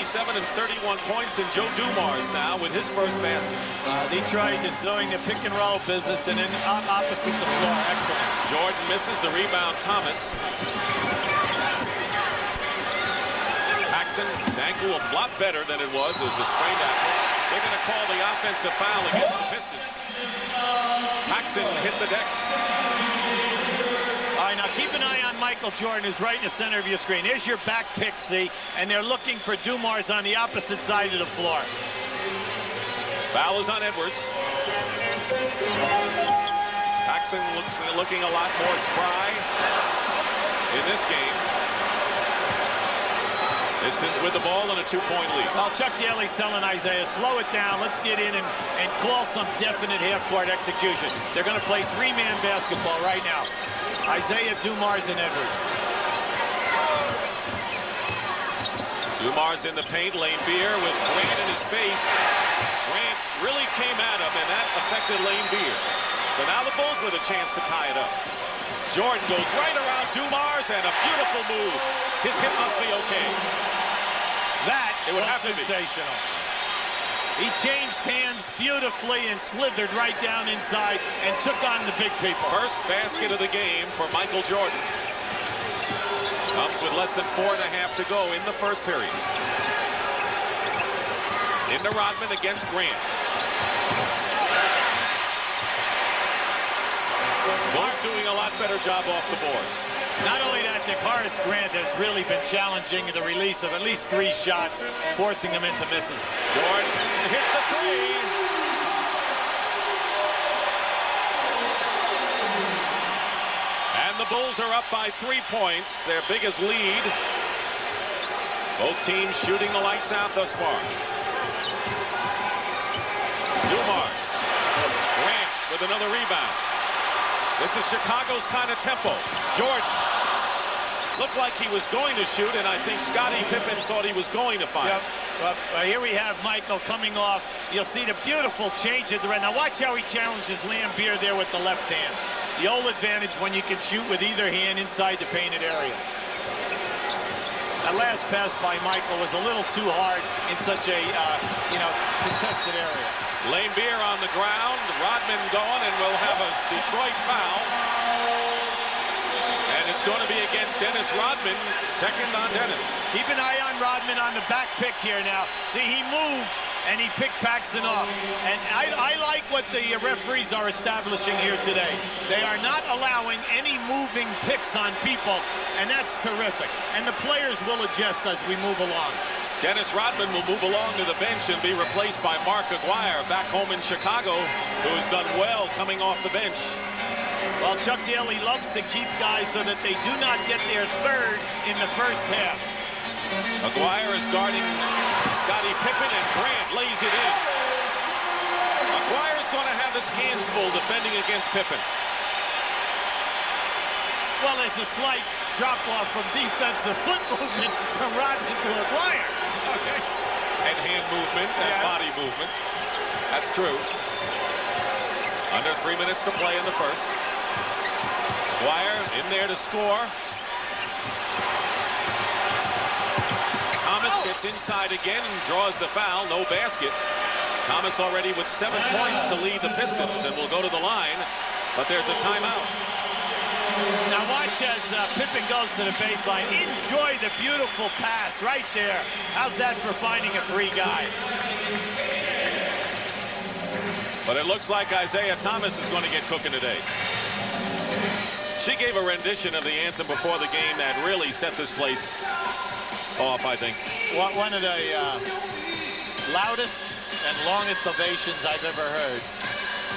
27 and 31 points, and Joe Dumars now with his first basket. Detroit is doing the pick and roll business, and then opposite the floor. Excellent. Jordan misses the rebound. Thomas. Paxson, his ankle a lot better than it was. It was a sprained ankle. They're going to call the offensive foul against the Pistons. Paxson hit the deck. All right, now keep an eye on Michael Jordan, who's right in the center of your screen. Here's your back pick, see, and they're looking for Dumars on the opposite side of the floor. Foul is on Edwards. Paxson looking a lot more spry in this game. Pistons with the ball and a 2-point lead. Well, Chuck Daly's telling Isaiah, slow it down. Let's get in and call some definite half-court execution. They're going to play three-man basketball right now. Isaiah, Dumars, and Edwards. Dumars in the paint. Lane Beer with Grant in his face. Grant really came at him, and that affected Lane Beer. So now the Bulls with a chance to tie it up. Jordan goes right around Dumars, and a beautiful move. His hip must be okay. That it would was have to sensational. He changed hands beautifully and slithered right down inside and took on the big people. First basket of the game for Michael Jordan. Comes with less than 4.5 to go in the first period. Into Rodman against Grant. Bulls doing a lot better job off the boards. Not only that, Horace Grant has really been challenging the release of at least 3 shots, forcing them into misses. Jordan hits a 3. And the Bulls are up by 3 points, their biggest lead. Both teams shooting the lights out thus far. Dumars. Grant with another rebound. This is Chicago's kind of tempo. Jordan looked like he was going to shoot, and I think Scottie Pippen thought he was going to fire. Yep. Well, here we have Michael coming off. You'll see the beautiful change at the red. Now watch how he challenges Lambeer there with the left hand. The old advantage when you can shoot with either hand inside the painted area. That last pass by Michael was a little too hard in such a, contested area. Lane Beer on the ground, Rodman going, and we'll have a Detroit foul. And it's going to be against Dennis Rodman, second on Dennis. Keep an eye on Rodman on the back pick here now. See, he moved, and he picked Paxson off. And I like what the referees are establishing here today. They are not allowing any moving picks on people, and that's terrific. And the players will adjust as we move along. Dennis Rodman will move along to the bench and be replaced by Mark Aguirre back home in Chicago, who has done well coming off the bench. Well, Chuck Daly loves to keep guys so that they do not get their third in the first half. Aguirre is guarding Scottie Pippen, and Grant lays it in. Aguirre is going to have his hands full defending against Pippen. Well, there's a slight drop-off from defensive foot movement from Rodman to Aguirre. Okay. And hand movement and body movement. That's true. Under 3 minutes to play in the first. Aguirre in there to score. Thomas gets inside again and draws the foul. No basket. Thomas already with 7 points to lead the Pistons and will go to the line. But there's a timeout. Now watch as Pippen goes to the baseline. Enjoy the beautiful pass right there. How's that for finding a free guy? But it looks like Isaiah Thomas is going to get cooking today. She gave a rendition of the anthem before the game that really set this place off, I think. One of the loudest and longest ovations I've ever heard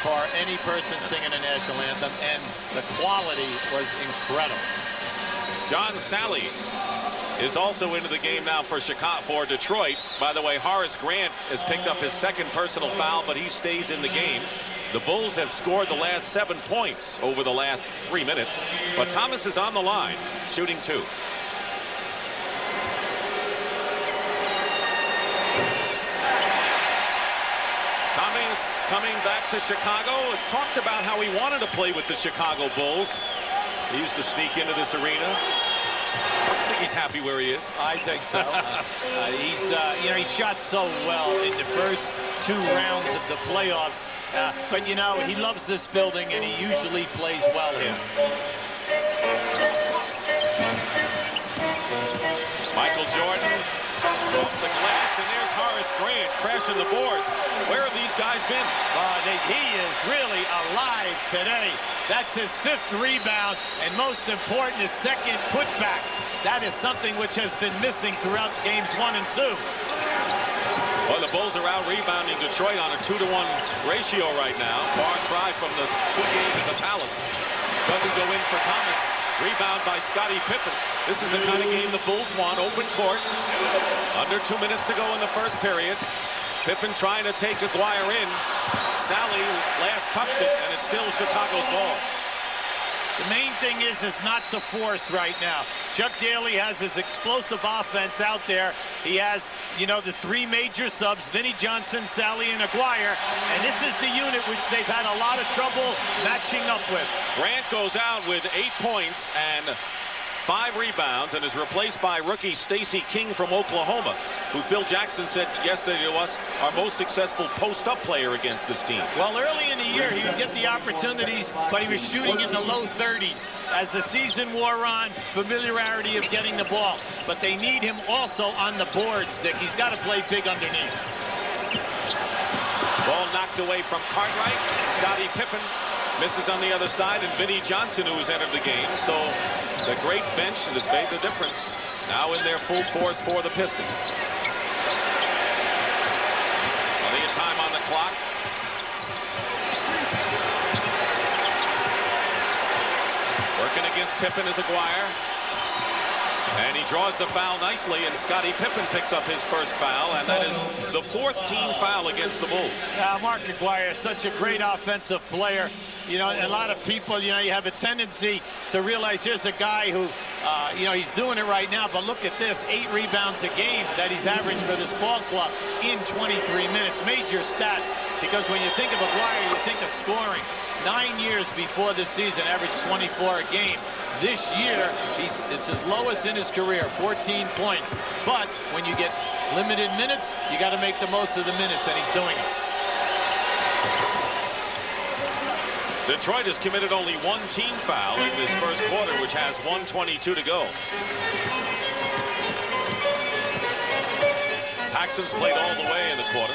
for any person singing a national anthem, and the quality was incredible. John Sally is also into the game now for Detroit. By the way, Horace Grant has picked up his second personal foul, but he stays in the game. The Bulls have scored the last 7 points over the last 3 minutes, but Thomas is on the line, shooting 2. Thomas coming back to Chicago. It's talked about how he wanted to play with the Chicago Bulls. He used to sneak into this arena. he's happy where he is. I think so. He shot so well in the first 2 rounds of the playoffs. But, he loves this building, and he usually plays well here. Michael Jordan off the glass, and there's Horace Grant crashing the boards. Where have these guys been? He is really alive today. That's his 5th rebound, and most important, his 2nd putback. That is something which has been missing throughout games 1 and 2. Well, the Bulls are out rebounding Detroit on a 2-to-1 ratio right now. Far cry from the 2 games at the Palace. Doesn't go in for Thomas. Rebound by Scottie Pippen. This is the kind of game the Bulls want. Open court. Under 2 minutes to go in the first period. Pippen trying to take Aguirre in. Sally last touched it, and it's still Chicago's ball. The main thing is not to force right now. Chuck Daly has his explosive offense out there. He has, the 3 major subs, Vinnie Johnson, Sally, and Aguirre. And this is the unit which they've had a lot of trouble matching up with. Grant goes out with 8 points and 5 rebounds and is replaced by rookie Stacey King from Oklahoma, who Phil Jackson said yesterday to us, our most successful post-up player against this team. Well, early in the year, he would get the opportunities, but he was shooting in the low 30s. As the season wore on, familiarity of getting the ball. But they need him also on the boards, Dick. He's got to play big underneath. Ball knocked away from Cartwright. Scottie Pippen misses on the other side, and Vinnie Johnson, who has entered the game. So the great bench has made the difference. Now in their full force for the Pistons. Plenty of time on the clock. Working against Pippen is Aguirre. And he draws the foul nicely, and Scottie Pippen picks up his first foul, and that is the 4th team foul against the Bulls. Mark Aguirre is such a great offensive player. A lot of people, you have a tendency to realize here's a guy who, he's doing it right now, but look at this, 8 rebounds a game that he's averaged for this ball club in 23 minutes. Major stats, because when you think of Aguirre, you think of scoring. 9 years before this season, averaged 24 a game. This year, it's his lowest in his career, 14 points. But when you get limited minutes, you got to make the most of the minutes, and he's doing it. Detroit has committed only 1 team foul in this first quarter, which has 1:22 to go. Paxson's played all the way in the quarter.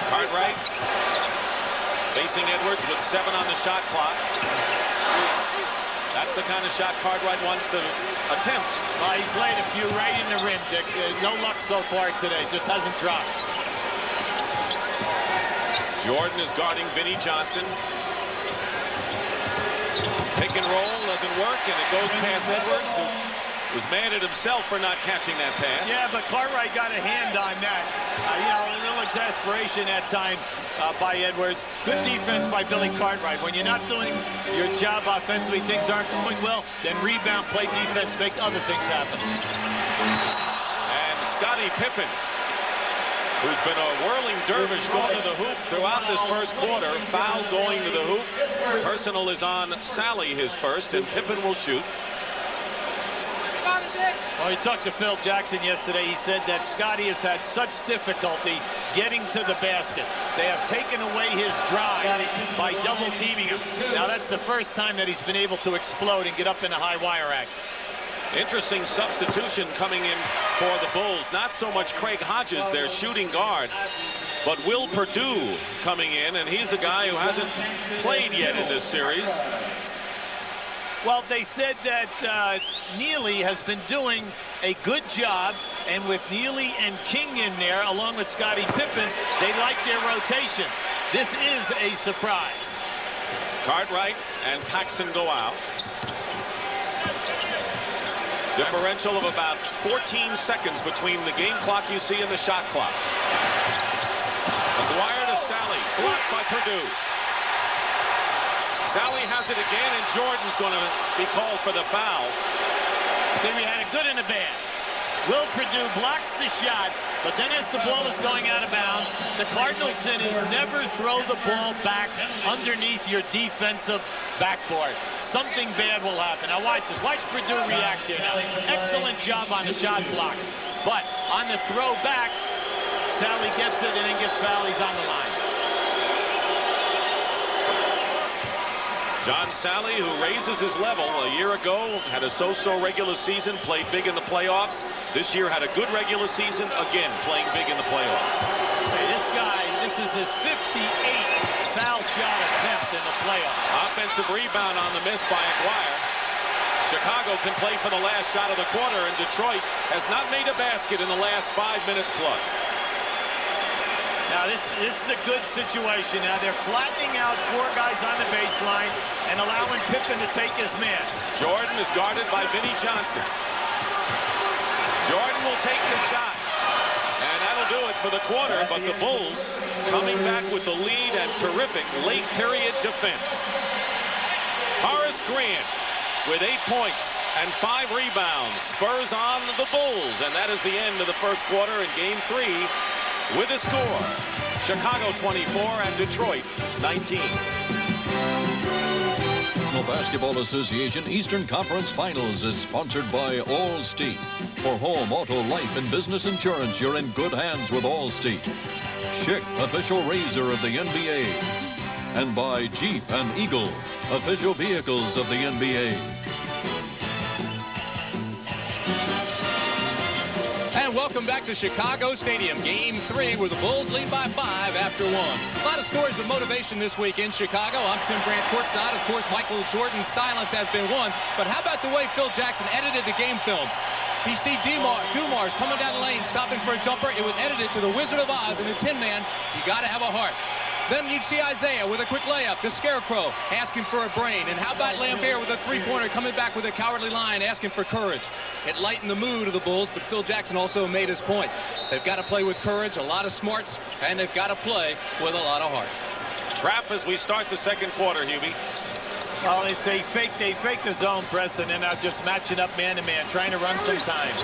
Cartwright facing Edwards with 7 on the shot clock. That's the kind of shot Cartwright wants to attempt. He's laid a few right in the rim, Dick. No luck so far today. Just hasn't dropped. Jordan is guarding Vinnie Johnson. Pick and roll doesn't work, and it goes past Edwards, who was mad at himself for not catching that pass. Yeah, but Cartwright got a hand on that. A little exasperation at time by Edwards. Good defense by Billy Cartwright. When you're not doing your job offensively, things aren't going well, then rebound, play defense, make other things happen. And Scottie Pippen, who's been a whirling dervish going to the hoop throughout this first quarter, foul going to the hoop. Personal is on Sally, his first, and Pippen will shoot. Well, he talked to Phil Jackson yesterday. He said that Scottie has had such difficulty getting to the basket. They have taken away his drive by double teaming him. Now that's the first time that he's been able to explode and get up in a high wire act. Interesting substitution coming in for the Bulls. Not so much Craig Hodges, their shooting guard, but Will Perdue coming in, and he's a guy who hasn't played yet in this series. Well, they said that Neely has been doing a good job, and with Neely and King in there, along with Scottie Pippen, they like their rotations. This is a surprise. Cartwright and Paxson go out. Differential of about 14 seconds between the game clock you see and the shot clock. Aguirre to Sally, blocked by Perdue. Sally has it again, and Jordan's going to be called for the foul. See, we had a good and a bad. Will Perdue blocks the shot, But then as the ball is going out of bounds, the Cardinals' sin is never throw the ball back underneath your defensive backboard. Something bad will happen. Now watch this. Watch Purdue react here now. Excellent job on the shot block. But on the throw back, Sally gets it and then gets fouled. He's on the line. John Sally, who raises his level a year ago, had a so-so regular season, played big in the playoffs. This year had a good regular season, again playing big in the playoffs. Hey, this guy, this is his 58th foul shot attempt in the playoffs. Offensive rebound on the miss by Aguirre. Chicago can play for the last shot of the quarter, and Detroit has not made a basket in the last 5 minutes plus. Now this is a good situation. Now they're flattening out 4 guys on the baseline and allowing Pippen to take his man. Jordan is guarded by Vinnie Johnson. Jordan will take the shot. And that'll do it for the quarter, but the Bulls coming back with the lead and terrific late period defense. Horace Grant with 8 points and 5 rebounds spurs on the Bulls, and that is the end of the first quarter in Game 3 with a score. Chicago 24 and Detroit 19. National Basketball Association Eastern Conference Finals is sponsored by Allstate. For home, auto, life, and business insurance, you're in good hands with Allstate. Schick, official razor of the NBA. And by Jeep and Eagle, official vehicles of the NBA. And welcome back to Chicago Stadium, Game 3, where the Bulls lead by 5 after 1. A lot of stories of motivation this week in Chicago. I'm Tim Grant courtside. Of course, Michael Jordan's silence has been won. But how about the way Phil Jackson edited the game films? You see Dumars coming down the lane, stopping for a jumper. It was edited to the Wizard of Oz and the Tin Man. You got to have a heart. Then you'd see Isaiah with a quick layup, the Scarecrow asking for a brain. And how about Lambert with a three-pointer coming back with a cowardly line asking for courage? It lightened the mood of the Bulls, but Phil Jackson also made his point. They've got to play with courage, a lot of smarts, and they've got to play with a lot of heart. Trap as we start the second quarter, Hubie. Well, it's a fake. They fake the zone press, and then now just matching up man-to-man, trying to run some time.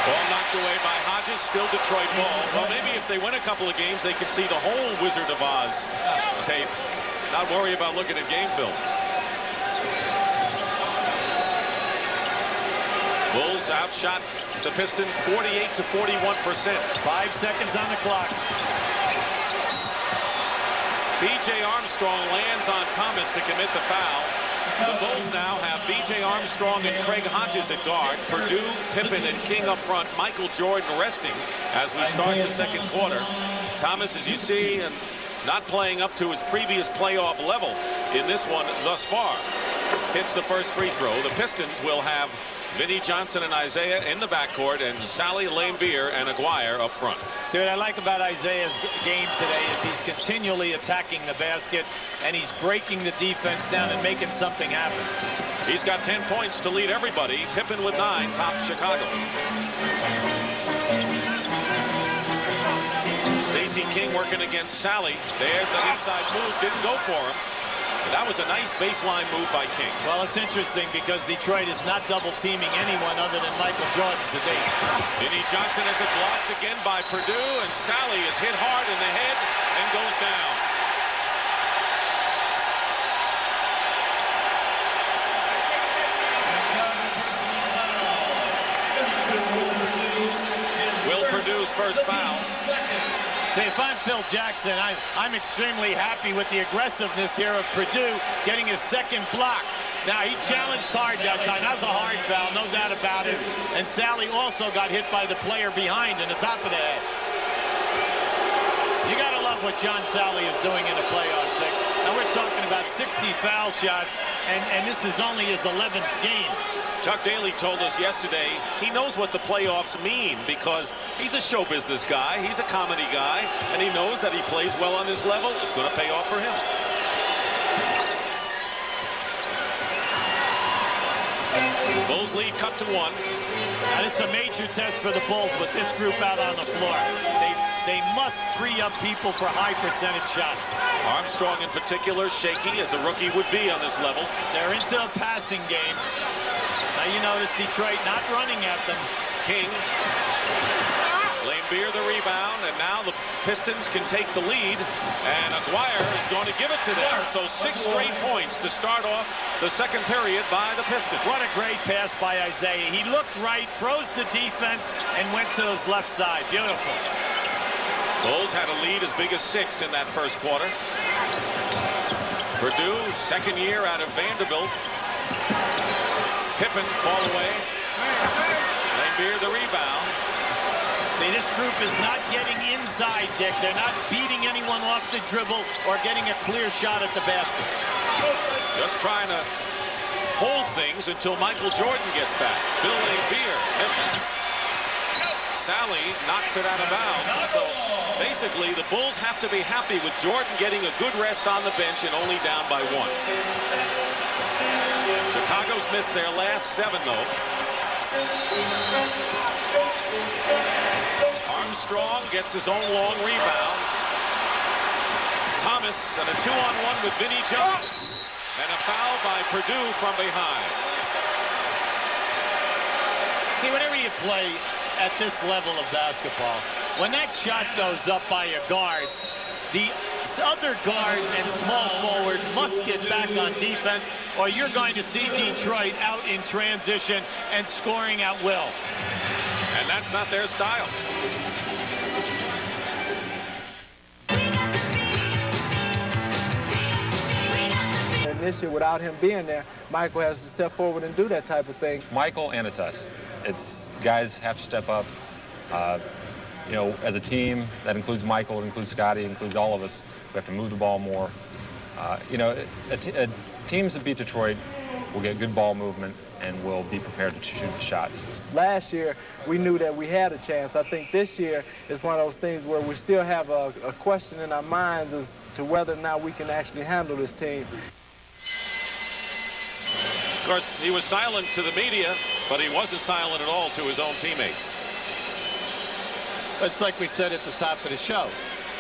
Ball knocked away by Hodges, still Detroit ball. Well, maybe if they win a couple of games, they can see the whole Wizard of Oz tape. Not worry about looking at game film. Bulls outshot the Pistons 48 to 41%. 5 seconds on the clock. B.J. Armstrong lands on Thomas to commit the foul. The Bulls now have B.J. Armstrong and Craig Hodges at guard. Purdue, Pippen, and King up front. Michael Jordan resting as we start the second quarter. Thomas, as you see, and not playing up to his previous playoff level in this one thus far. Hits the first free throw. The Pistons will have Vinnie Johnson and Isaiah in the backcourt, and Sally, Lambert, and Aguirre up front. See, what I like about Isaiah's game today is he's continually attacking the basket, and he's breaking the defense down and making something happen. He's got 10 points to lead everybody. Pippen with 9 tops Chicago. Stacey King working against Sally. There's the inside move. Didn't go for him. That was a nice baseline move by King. Well, it's interesting because Detroit is not double-teaming anyone other than Michael Jordan to date. Vinnie Johnson has it blocked again by Purdue, and Sally is hit hard in the head and goes down. Will Purdue's first foul. See, if I'm Phil Jackson, I'm extremely happy with the aggressiveness here of Purdue getting his second block. Now, he challenged hard that time. That was a hard foul, no doubt about it. And Sally also got hit by the player behind in the top of the head. You got to love what John Sally is doing in the playoffs, Nick. Now, we're talking about 60 foul shots, and this is only his 11th game. Chuck Daly told us yesterday he knows what the playoffs mean because he's a show business guy, he's a comedy guy, and he knows that he plays well on this level. It's going to pay off for him. Bulls lead cut to 1. Now, this is a major test for the Bulls with this group out on the floor. They must free up people for high percentage shots. Armstrong in particular, shaky as a rookie would be on this level. They're into a passing game. Now you notice Detroit not running at them. King. Laimbeer the rebound, and now the Pistons can take the lead, and Aguirre is going to give it to them. So 6 straight points to start off the second period by the Pistons. What a great pass by Isaiah. He looked right, froze the defense, and went to his left side. Beautiful. Bulls had a lead as big as 6 in that first quarter. Purdue, second year out of Vanderbilt. Pippen fall away. Laimbeer the rebound. See, this group is not getting inside, Dick. They're not beating anyone off the dribble or getting a clear shot at the basket. Just trying to hold things until Michael Jordan gets back. Bill Laimbeer misses. Sally knocks it out of bounds. And so basically the Bulls have to be happy with Jordan getting a good rest on the bench and only down by 1. Chicago's missed their last 7, though. Armstrong gets his own long rebound. Thomas and a 2-on-1 with Vinnie Johnson. And a foul by Purdue from behind. See, whenever you play at this level of basketball, when that shot goes up by a guard, the other guard and small forward must get back on defense, or you're going to see Detroit out in transition and scoring at will. And that's not their style. And this year, without him being there, Michael has to step forward and do that type of thing. Michael and it's us. It's guys have to step up. You know, as a team, that includes Michael, it includes Scotty, it includes all of us. We have to move the ball more. You know, teams that beat Detroit will get good ball movement and will be prepared to shoot the shots. Last year, we knew that we had a chance. I think this year is one of those things where we still have a question in our minds as to whether or not we can actually handle this team. Of course, he was silent to the media, but he wasn't silent at all to his own teammates. It's like we said at the top of the show,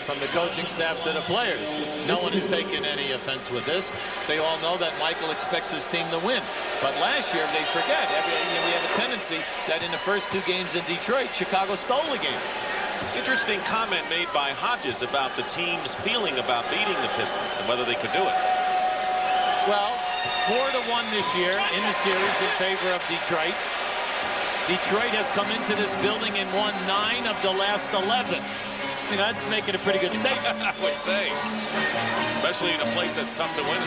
from the coaching staff to the players. No one has taken any offense with this. They all know that Michael expects his team to win. But last year, they forget. We have a tendency that in the first 2 games in Detroit, Chicago stole the game. Interesting comment made by Hodges about the team's feeling about beating the Pistons and whether they could do it. Well, 4-1 this year in the series in favor of Detroit. Detroit has come into this building and won 9 of the last 11. You know, that's making a pretty good statement. I would say, especially in a place that's tough to win.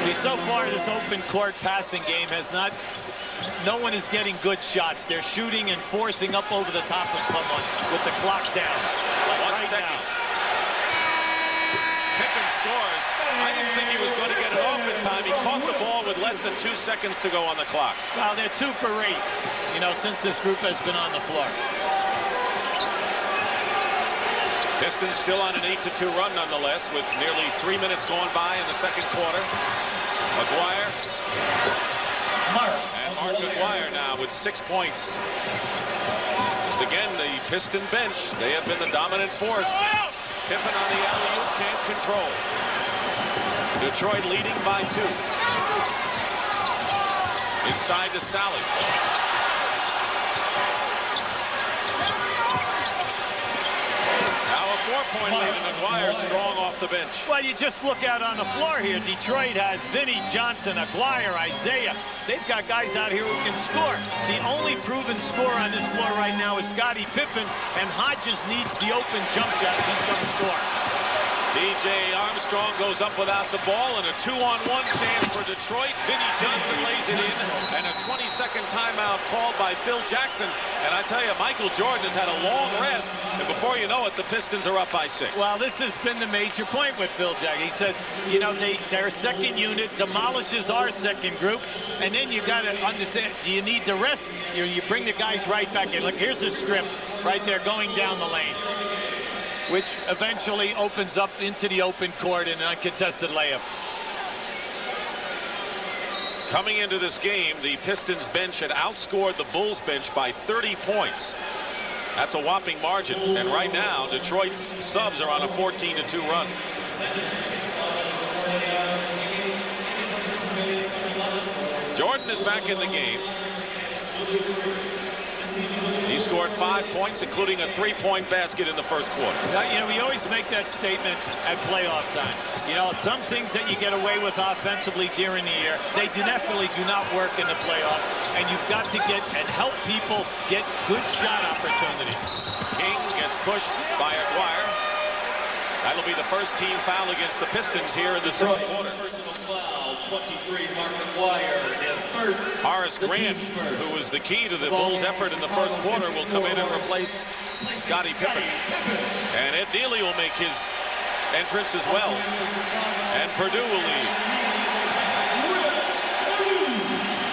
See, so far this open court passing game has not, no one is getting good shots. They're shooting and forcing up over the top of someone with the clock down. Like 1 second. now. Pippen scores. I didn't think he was going to get it off in time. He caught the ball with less than 2 seconds to go on the clock. Well, they're 2 for 8, you know, since this group has been on the floor. Pistons still on an 8-2 run nonetheless, with nearly 3 minutes gone by in the second quarter. Aguirre. And Mark Aguirre now with 6 points. It's again the Piston bench. They have been the dominant force. Pippen on the alley-oop, can't control. Detroit leading by 2. Inside to Sally. Now a 4-point lead, and Aguirre strong off the bench. Well, you just look out on the floor here. Detroit has Vinnie Johnson, Aguirre, Isaiah. They've got guys out here who can score. The only proven scorer on this floor right now is Scottie Pippen, and Hodges needs the open jump shot if he's going to score. DJ Armstrong goes up without the ball, and a 2-on-1 chance for Detroit. Vinnie Johnson lays it in, and a 20-second timeout called by Phil Jackson. And I tell you, Michael Jordan has had a long rest, and before you know it, the Pistons are up by 6. Well, this has been the major point with Phil Jackson. He says, you know, their second unit demolishes our second group, and then you got to understand, do you need the rest? You bring the guys right back in. Look, here's a strip right there going down the lane, which eventually opens up into the open court in an uncontested layup. Coming into this game, the Pistons bench had outscored the Bulls bench by 30 points. That's a whopping margin. And right now, Detroit's subs are on a 14-2 run. Jordan is back in the game. He scored 5 points, including a 3-point basket in the first quarter. You know, we always make that statement at playoff time. You know, some things that you get away with offensively during the year, they definitely do not work in the playoffs, and you've got to get and help people get good shot opportunities. King gets pushed by Aguirre. That'll be the first team foul against the Pistons here in the second quarter. Personal foul, 23, Mark Aguirre is first. Horace Grant, who was the key to the Bulls' effort in the first quarter, will come in and replace Scottie Pippen. And Ed Neely will make his entrance as well. And Purdue will leave.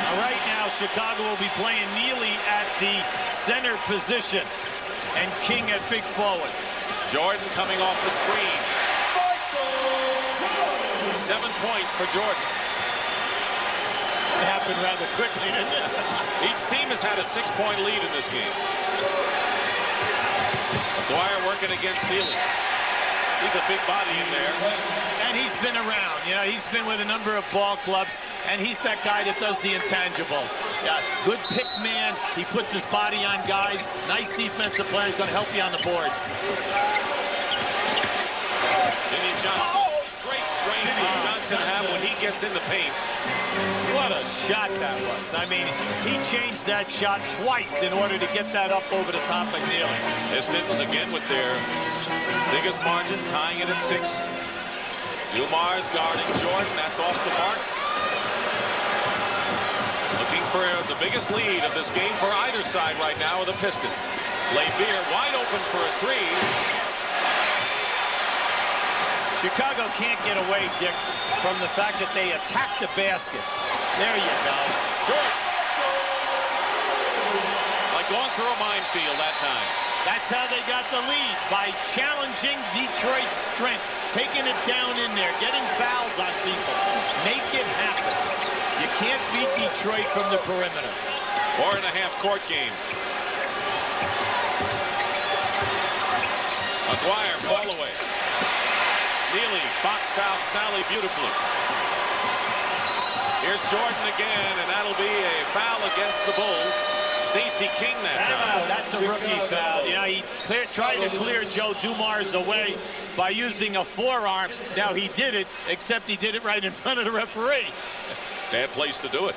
Now, right now, Chicago will be playing Neely at the center position and King at big forward. Jordan coming off the screen. 7 points for Jordan. It happened rather quickly, didn't it? Each team has had a 6-point lead in this game. Aguirre working against Neely. He's a big body in there. And he's been around. You know, he's been with a number of ball clubs, and he's that guy that does the intangibles. Yeah, good pick man. He puts his body on guys. Nice defensive player. He's going to help you on the boards. Vinny Johnson. Great strength does Johnson have when he gets in the paint. What a shot that was. I mean, he changed that shot twice in order to get that up over the top of Neely. Pistons again with their biggest margin, tying it at 6. Dumars guarding Jordan. That's off the mark. Looking for the biggest lead of this game for either side right now are the Pistons. Laimbeer wide open for a 3. Chicago can't get away, Dick, from the fact that they attack the basket. There you go. Jordan. Like going through a minefield that time. That's how they got the lead, by challenging Detroit's strength, taking it down in there, getting fouls on people. Make it happen. You can't beat Detroit from the perimeter. 4.5 court game. Aguirre, fall away. Neely boxed out Sally beautifully. Here's Jordan again, and that'll be a foul against the Bulls. Stacey King that time. That's a rookie foul. You know, he tried to clear Joe Dumars away by using a forearm. Now he did it, except he did it right in front of the referee. Bad place to do it.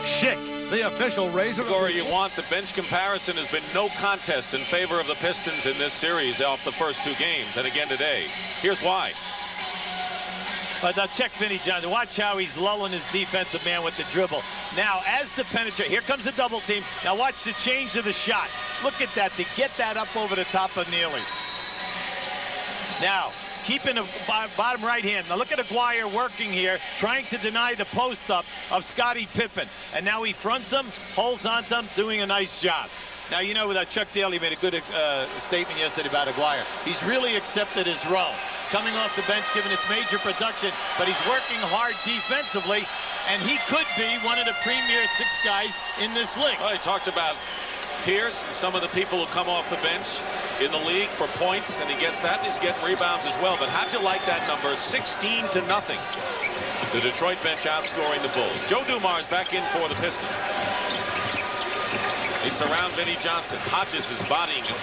Schick, the official razor. Or you want, the bench comparison has been no contest in favor of the Pistons in this series off the first 2 games, and again today. Here's why. But now check Vinny Johnson. Watch how he's lulling his defensive man with the dribble. Now, as the penetrate, here comes a double team. Now watch the change of the shot. Look at that, to get that up over the top of Neely. Now, keeping the bottom right hand. Now look at Aguirre working here, trying to deny the post-up of Scottie Pippen. And now he fronts him, holds on to him, doing a nice job. Now, you know, Chuck Daly made a good statement yesterday about Aguirre. He's really accepted his role. He's coming off the bench, giving us major production, but he's working hard defensively, and he could be one of the premier 6 guys in this league. Well, he talked about Pierce and some of the people who come off the bench in the league for points, and he gets that, and he's getting rebounds as well. But how'd you like that number? 16-0. The Detroit bench outscoring the Bulls. Joe Dumars back in for the Pistons. They surround Vinny Johnson. Hodges is bodying him.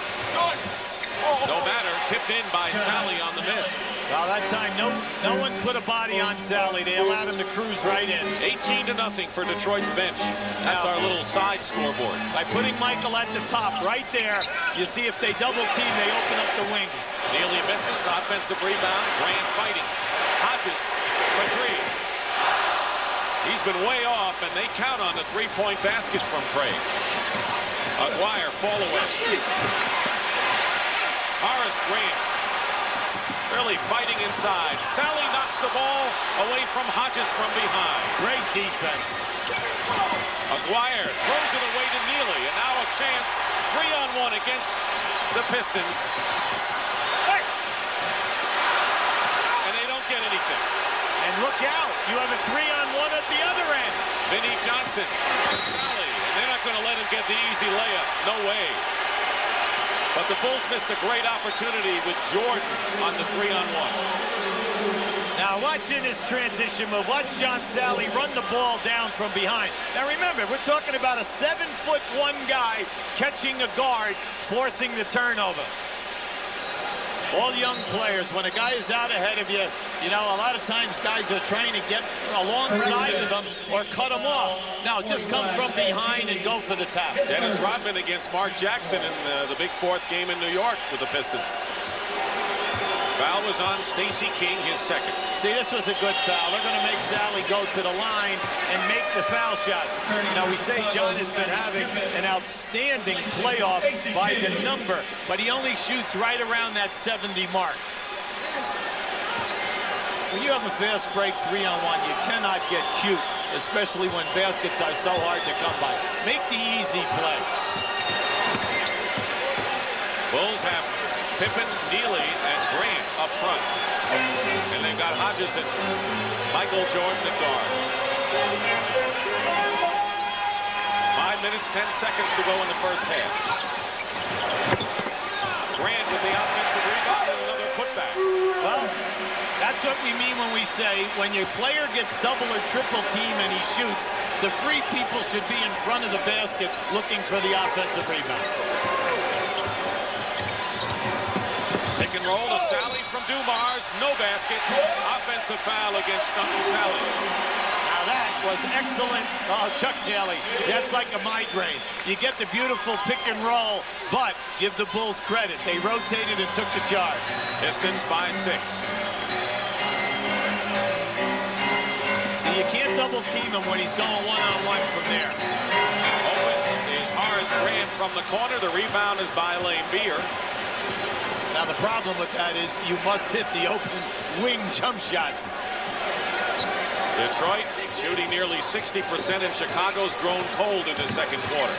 No matter, tipped in by Sally on the miss. Well, that time, no one put a body on Sally. They allowed him to cruise right in. 18-0 for Detroit's bench. That's our little side scoreboard. By putting Michael at the top, right there, you see if they double team, they open up the wings. Neely misses, offensive rebound. Grant fighting. Hodges for 3. He's been way off, and they count on the 3-point baskets from Craig. Aguirre, fall away. Horace Grant really fighting inside. Sally knocks the ball away from Hodges from behind. Great defense. Aguirre throws it away to Neely, and now a chance 3-on-1 against the Pistons. And they don't get anything. And look out, you have a 3-on-1 at the other end. Vinny Johnson to Sally, and they're not going to let him get the easy layup. No way. But the Bulls missed a great opportunity with Jordan on the 3-on-1. Now watching this transition move, watch John Sally run the ball down from behind. Now remember, we're talking about a 7'1" guy catching a guard, forcing the turnover. All young players, when a guy is out ahead of you, you know, a lot of times guys are trying to get alongside of them or cut them off. Now just come from behind and go for the tap. Dennis Rodman against Mark Jackson in the big fourth game in New York with the Pistons. Foul was on Stacey King, his second. See, this was a good foul. They're going to make Sally go to the line and make the foul shots. You know, we say John has been having an outstanding playoff by the number, but he only shoots right around that 70 mark. When you have a fast break 3-on-1, you cannot get cute, especially when baskets are so hard to come by. Make the easy play. Bulls have Pippen, Neely, and Grant up front. And they've got Hodges and Michael Jordan at guard. 5 minutes, 10 seconds to go in the first half. Grant with the offensive rebound and another putback. Well, that's what we mean when we say when your player gets double or triple team and he shoots, the free people should be in front of the basket looking for the offensive rebound. Pick and roll to Sally from Dumars. No basket. Offensive foul against Sally. Now that was excellent. Oh, Chuck Haley. That's like a migraine. You get the beautiful pick and roll, but give the Bulls credit. They rotated and took the charge. Pistons by 6. So you can't double team him when he's going one-on-one from there. Open is Horace Grant from the corner. The rebound is by Lane Beer. Now the problem with that is you must hit the open wing jump shots. Detroit shooting nearly 60%, and Chicago's grown cold in the second quarter.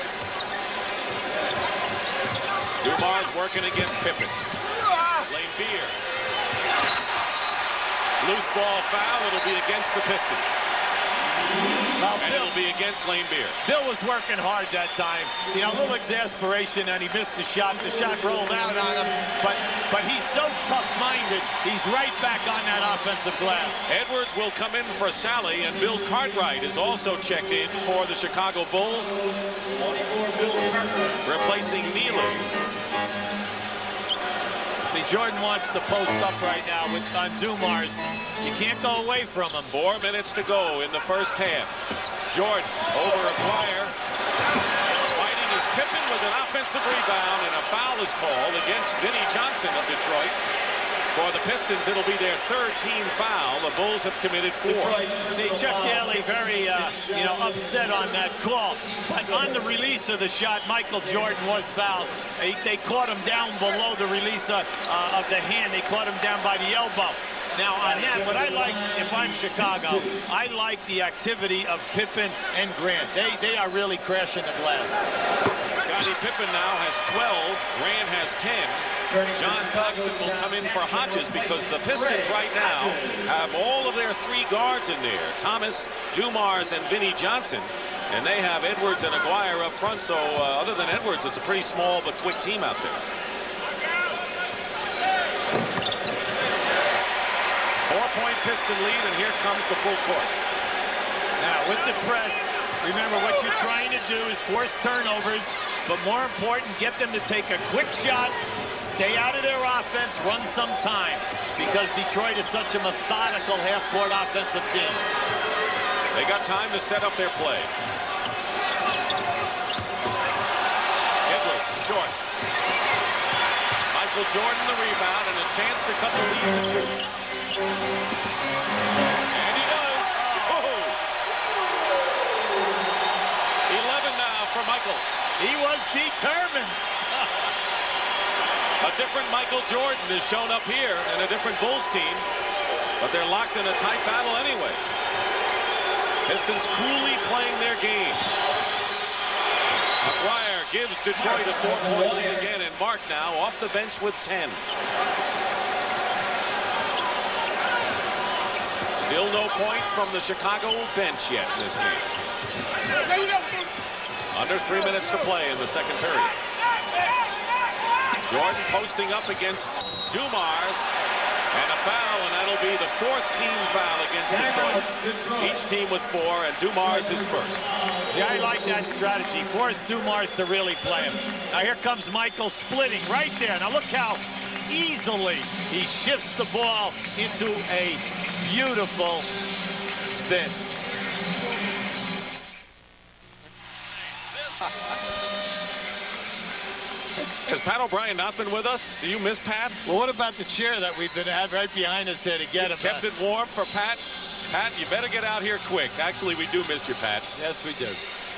Dumars working against Pippen. Lane Beer. Loose ball foul. It'll be against the Pistons. And it'll be against Lane Beer. Bill was working hard that time. You know, a little exasperation, and he missed the shot. The shot rolled out on him, but he's so tough-minded. He's right back on that offensive glass. Edwards will come in for Sally, and Bill Cartwright is also checked in for the Chicago Bulls, replacing Neely. See, Jordan wants to post up right now on Dumars. You can't go away from him. 4 minutes to go in the first half. Jordan over Aguirre. Fighting is Pippen with an offensive rebound, and a foul is called against Vinnie Johnson of Detroit. For the Pistons, it'll be their third team foul. The Bulls have committed 4. See, Chuck Daly very, upset on that call. But on the release of the shot, Michael Jordan was fouled. They caught him down below the release of the hand. They caught him down by the elbow. Now, on that, what I like, if I'm Chicago, I like the activity of Pippen and Grant. They are really crashing the glass. Scottie Pippen now has 12. Grant has 10. John Clarkson will come in for Hodges because the Pistons right now have all of their 3 guards in there. Thomas, Dumars, and Vinnie Johnson. And they have Edwards and Aguirre up front. So other than Edwards, it's a pretty small but quick team out there. 4-point Piston lead, and here comes the full court. Now, with the press, remember what you're trying to do is force turnovers, but more important, get them to take a quick shot, stay out of their offense, run some time, because Detroit is such a methodical half-court offensive team. They got time to set up their play. Edwards, short. Michael Jordan the rebound, and a chance to cut the lead to 2. And he does. Oh. 11 now for Michael. He was determined. A different Michael Jordan has shown up here and a different Bulls team, but they're locked in a tight battle anyway. Pistons coolly playing their game. Aguirre gives Detroit a 4-point lead again, and Mark now off the bench with 10. Still no points from the Chicago bench yet in this game. Under 3 minutes to play in the second period. Jordan posting up against Dumars. And a foul, and that'll be the 4th team foul against Detroit. Each team with 4, and Dumars is first. See, I like that strategy. Force Dumars to really play him. Now here comes Michael splitting right there. Now look how easily he shifts the ball into a beautiful spin. Has Pat O'Brien not been with us? Do you miss Pat? Well, what about the chair that we've been at right behind us here to get him? Kept it warm for Pat. Pat, you better get out here quick. Actually, we do miss you, Pat. Yes, we do.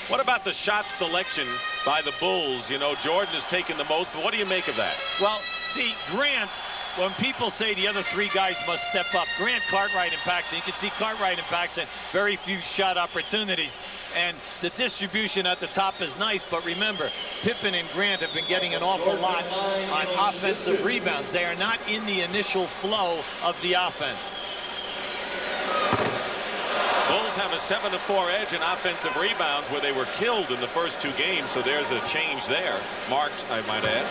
What about the shot selection by the Bulls? You know, Jordan has taken the most, but what do you make of that? Well, see, Grant, when people say the other 3 guys must step up, Grant, Cartwright, and Paxson, you can see Cartwright and Paxson, very few shot opportunities. And the distribution at the top is nice, but remember, Pippen and Grant have been getting an awful lot on offensive rebounds. They are not in the initial flow of the offense. Bulls have a 7-4 edge in offensive rebounds where they were killed in the first 2 games, so there's a change there. Marked, I might add.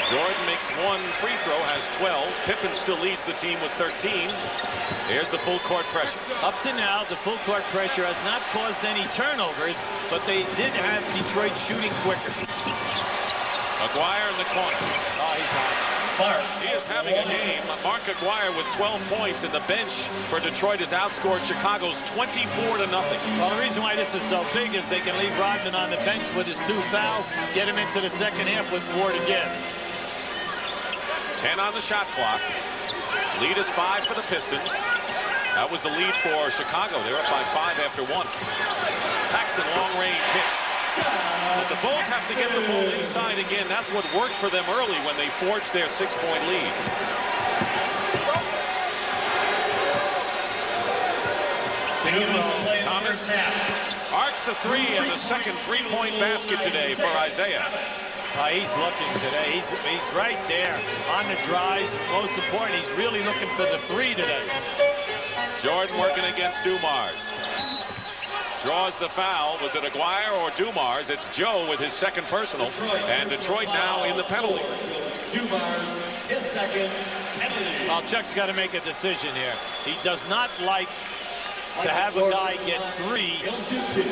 Jordan makes 1 free throw, has 12. Pippen still leads the team with 13. Here's the full court pressure. Up to now, the full court pressure has not caused any turnovers, but they did have Detroit shooting quicker. Aguirre in the corner. Oh, he's hot. He is having a game. Mark Aguirre with 12 points, and the bench for Detroit has outscored Chicago's 24-0. Well, the reason why this is so big is they can leave Rodman on the bench with his 2 fouls, get him into the second half with 4 to give. 10 on the shot clock. Lead is 5 for the Pistons. That was the lead for Chicago. They're up by 5 after 1. Paxson long-range hits. But the Bulls have to get the ball inside again. That's what worked for them early when they forged their 6-point lead. Thomas arcs a 3 and the second 3-point basket today for Isaiah. He's looking today. He's right there on the drives. Most important, he's really looking for the 3 today. Jordan working against Dumars. Draws the foul. Was it Aguirre or Dumars? It's Joe with his second personal. And Detroit now in the penalty. Dumars, his second penalty. Well, Chuck's got to make a decision here. He does not like to have a guy get 3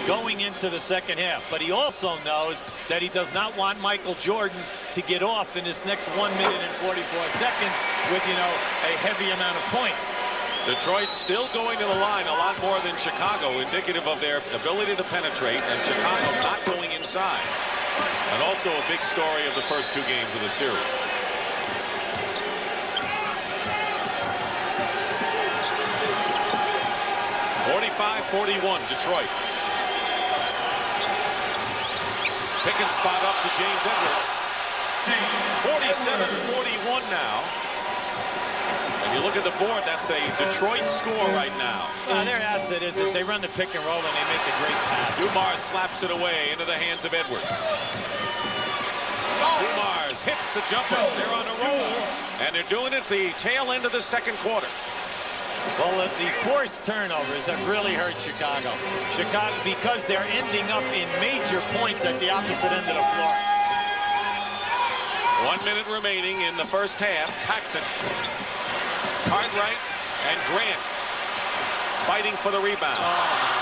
going into the second half. But he also knows that he does not want Michael Jordan to get off in this next 1 minute and 44 seconds with, you know, a heavy amount of points. Detroit still going to the line a lot more than Chicago, indicative of their ability to penetrate, and Chicago not going inside. And also a big story of the first 2 games of the series. (45-41) Detroit. Pick and spot up to James Edwards. 47-41 now. And you look at the board, that's a Detroit score right now. Their asset is they run the pick and roll and they make a great pass. Dumars slaps it away into the hands of Edwards. Dumars hits the jumper. They're on a roll. And they're doing it the tail end of the second quarter. Well, the forced turnovers have really hurt Chicago. Chicago, because they're ending up in major points at the opposite end of the floor. 1 minute remaining in the first half. Paxson, Cartwright, and Grant fighting for the rebound.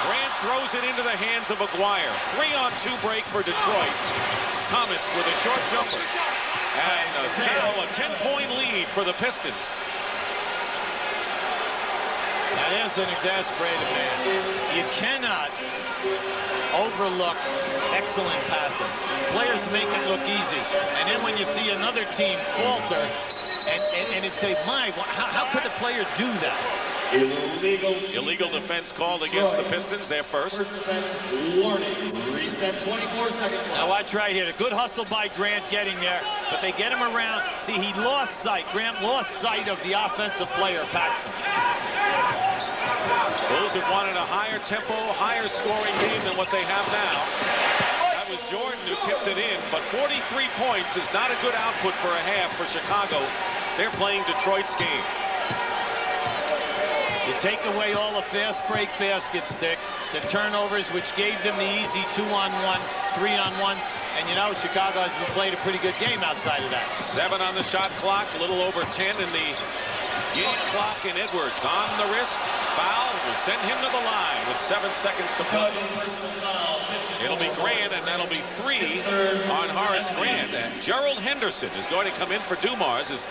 Grant throws it into the hands of Aguirre. 3-on-2 break for Detroit. Thomas with a short jumper. And a 10-point lead for the Pistons. Now there's an exasperated man. You cannot overlook excellent passing. Players make it look easy. And then when you see another team falter, and it'd say, how could a player do that? Illegal defense called against the Pistons. They're first. Defense warning. Reset 24 seconds. Now watch right here. A good hustle by Grant getting there, but they get him around. See, he lost sight. Grant lost sight of the offensive player, Paxson. Bulls have wanted a higher tempo, higher scoring game than what they have now. That was Jordan who tipped it in, but 43 points is not a good output for a half for Chicago. They're playing Detroit's game. You take away all the fast break baskets, Dick, the turnovers, which gave them the easy 2-on-1, 3-on-1s. And you know, Chicago has been played a pretty good game outside of that. 7 on the shot clock, a little over 10 in the game clock, and Edwards on the wrist. Foul will send him to the line with 7 seconds to play. It'll be Grant, and that'll be 3 on Horace Grant. And Gerald Henderson is going to come in for Dumars, as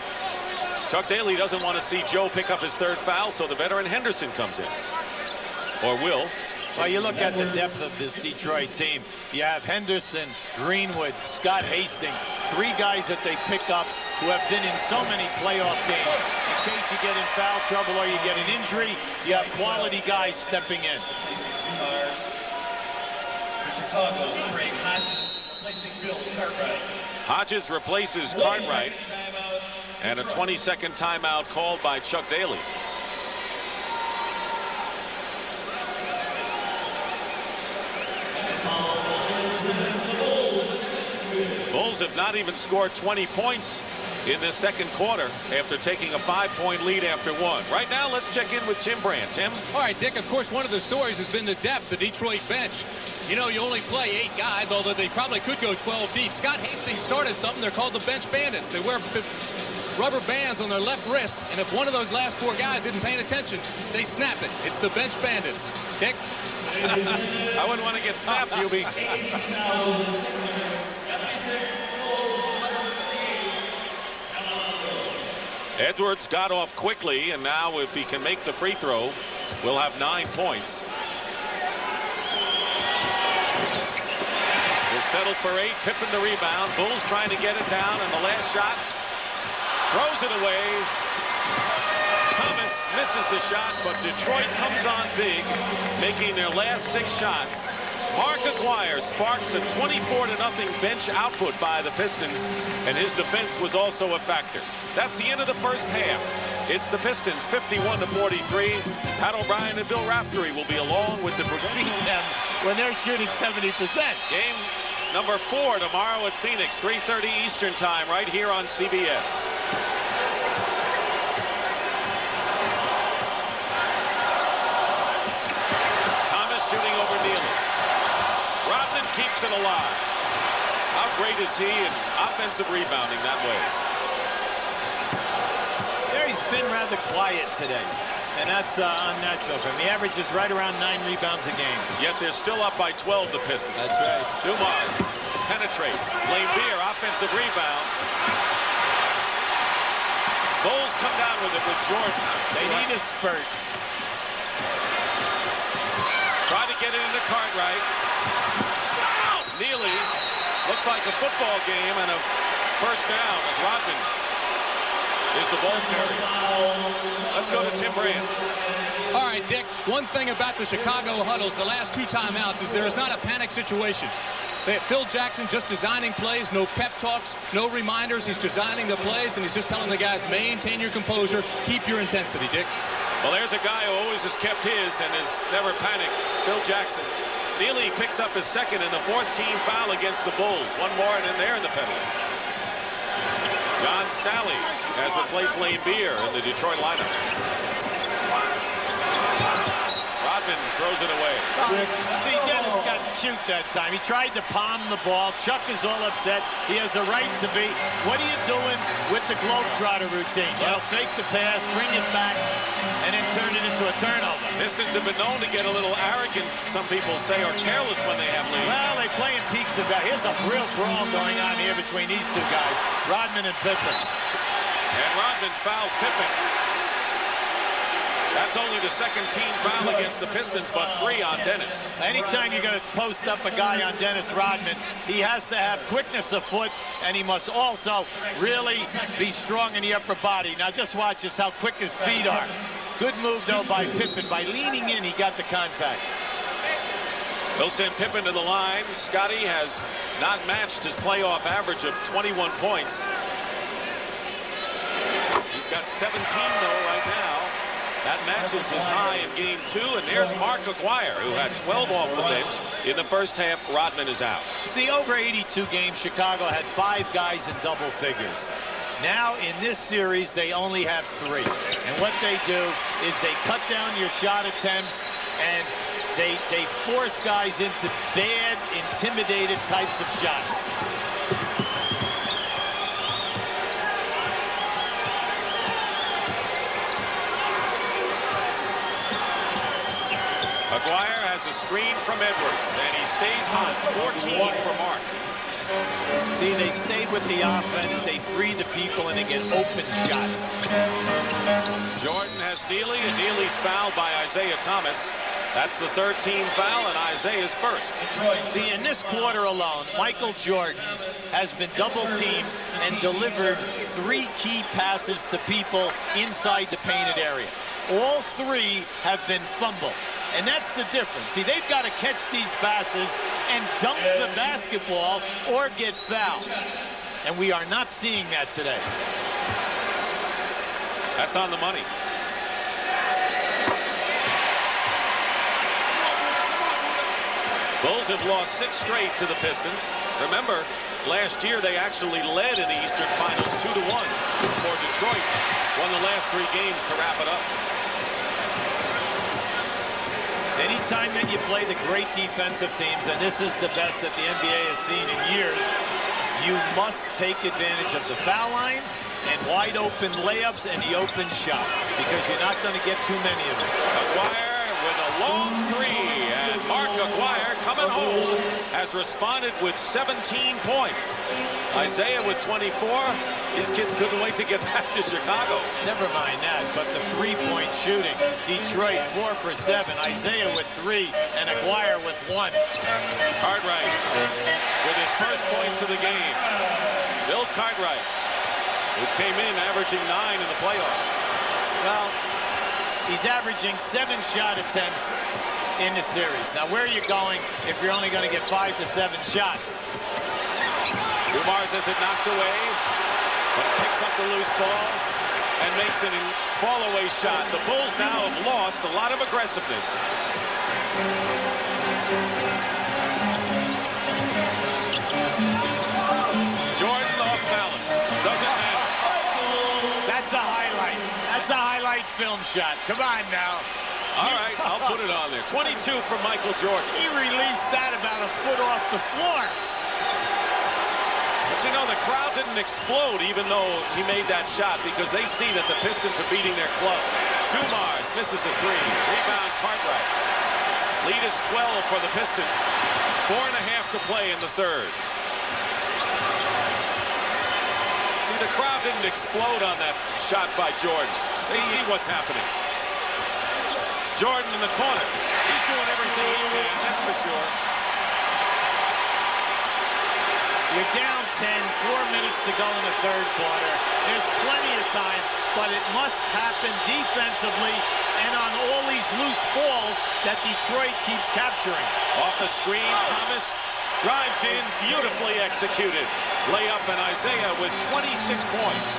Chuck Daly doesn't want to see Joe pick up his 3rd foul, so the veteran Henderson comes in. Or will. Well, you look at the depth of this Detroit team. You have Henderson, Greenwood, Scott Hastings, 3 guys that they pick up who have been in so many playoff games. In case you get in foul trouble or you get an injury, you have quality guys stepping in. Chicago, Craig Hodges, replacing Phil Cartwright. Hodges replaces Cartwright, and a 20-second timeout called by Chuck Daly. Bulls have not even scored 20 points in this 2nd quarter after taking a 5-point lead after 1. Right now, let's check in with Tim Brandt. Tim? All right, Dick, of course, one of the stories has been the depth, the Detroit bench. You know, you only play 8 guys, although they probably could go 12 deep. Scott Hastings started something. They're called the bench bandits. They wear rubber bands on their left wrist, and if one of those last 4 guys isn't paying attention, they snap it. It's the bench bandits. Dick? I wouldn't want to get snapped, Hubie. Edwards got off quickly, and now if he can make the free throw, we'll have 9 points. We'll settle for 8. Pippen the rebound. Bulls trying to get it down, and the last shot throws it away. Thomas misses the shot, but Detroit comes on big, making their last 6 shots. Mark Aguirre sparks a 24-0 bench output by the Pistons, and his defense was also a factor. That's the end of the first half. It's the Pistons 51-43. Pat O'Brien and Bill Raftery will be along with the Beat them when they're shooting 70%. Game number 4 tomorrow at Phoenix, 3:30 Eastern time, right here on CBS. Thomas shooting over Neely. Rodman keeps it alive. How great is he in offensive rebounding that way? There, he's been rather quiet today, and that's unnatural for him. He averages right around 9 rebounds a game. Yet they're still up by 12, the Pistons. That's right. Dumars penetrates. Lambeer, offensive rebound. Bulls come down with it with Jordan. They need a spurt. Try to get it into Cartwright. Neely, looks like a football game, and a first down as Rodman is the ball carrier. Let's go to Tim Brandt. All right, Dick, one thing about the Chicago huddles, the last 2 timeouts, is there is not a panic situation. They have Phil Jackson just designing plays, no pep talks, no reminders. He's designing the plays, and he's just telling the guys, maintain your composure, keep your intensity, Dick. Well, there's a guy who always has kept his and has never panicked, Phil Jackson. Neely picks up his 2nd and the 14th foul against the Bulls. One more, and then they're in the penalty. John Sally has replaced Lambeer in the Detroit lineup. Rodman throws it away. See, Dennis got cute that time. He tried to palm the ball. Chuck is all upset. He has a right to be. What are you doing with the Globetrotter routine? You know, fake the pass, bring it back, and then turn it into a turnover. Pistons have been known to get a little arrogant, some people say, or careless when they have lead. Well, they play in peaks and valleys. Here's a real brawl going on here between these 2 guys, Rodman and Pippen. And Rodman fouls Pippen. That's only the 2nd team foul against the Pistons, but 3 on Dennis. Anytime you're going to post up a guy on Dennis Rodman, he has to have quickness of foot, and he must also really be strong in the upper body. Now just watch this, how quick his feet are. Good move, though, by Pippen. By leaning in, he got the contact. They'll send Pippen to the line. Scotty has not matched his playoff average of 21 points. He's got 17, though, right now. That matches his high in game 2, and there's Mark Aguirre, who had 12 off the bench in the first half. Rodman is out. See, over 82 games, Chicago had 5 guys in double figures. Now, in this series, they only have 3. And what they do is they cut down your shot attempts, and They force guys into bad, intimidated types of shots. Aguirre has a screen from Edwards, and he stays hot. 14 for Mark. See, they stay with the offense, they free the people, and they get open shots. Jordan has Neely, and Neely's fouled by Isaiah Thomas. That's the third team foul, and Isaiah's first. See, in this quarter alone, Michael Jordan has been double-teamed and delivered 3 key passes to people inside the painted area. All 3 have been fumbled. And that's the difference. See, they've got to catch these passes and dunk the basketball or get fouled. And we are not seeing that today. That's on the money. Bulls have lost 6 straight to the Pistons. Remember, last year they actually led in the Eastern Finals 2-1 before Detroit won the last 3 games to wrap it up. Anytime that you play the great defensive teams, and this is the best that the NBA has seen in years, you must take advantage of the foul line and wide open layups and the open shot, because you're not going to get too many of them. Aguirre with a long 3, and Mark Aguirre coming home has responded with 17 points. Isaiah with 24. These kids couldn't wait to get back to Chicago. Never mind that, but the 3-point shooting. Detroit 4 for 7. Isaiah with 3, and Aguirre with 1. Cartwright with his first points of the game. Bill Cartwright, who came in averaging 9 in the playoffs. Well, he's averaging 7 shot attempts in the series. Now, where are you going if you're only going to get 5 to 7 shots? Dumars has it knocked away, but picks up the loose ball and makes an fall-away shot. The Bulls now have lost a lot of aggressiveness. Jordan off balance. Doesn't matter. That's a highlight. That's a highlight film shot. Come on now. All right, I'll put it on there. 22 from Michael Jordan. He released that about a foot off the floor. But you know, the crowd didn't explode even though he made that shot, because they see that the Pistons are beating their club. Dumars misses a 3. Rebound Cartwright. Lead is 12 for the Pistons. 4.5 to play in the third. See, the crowd didn't explode on that shot by Jordan. They see what's happening. Jordan in the corner. He's doing everything he can, that's for sure. You're down 10, 4 minutes to go in the third quarter. There's plenty of time, but it must happen defensively and on all these loose balls that Detroit keeps capturing. Off the screen, Thomas drives in, beautifully executed. Layup, and Isaiah with 26 points.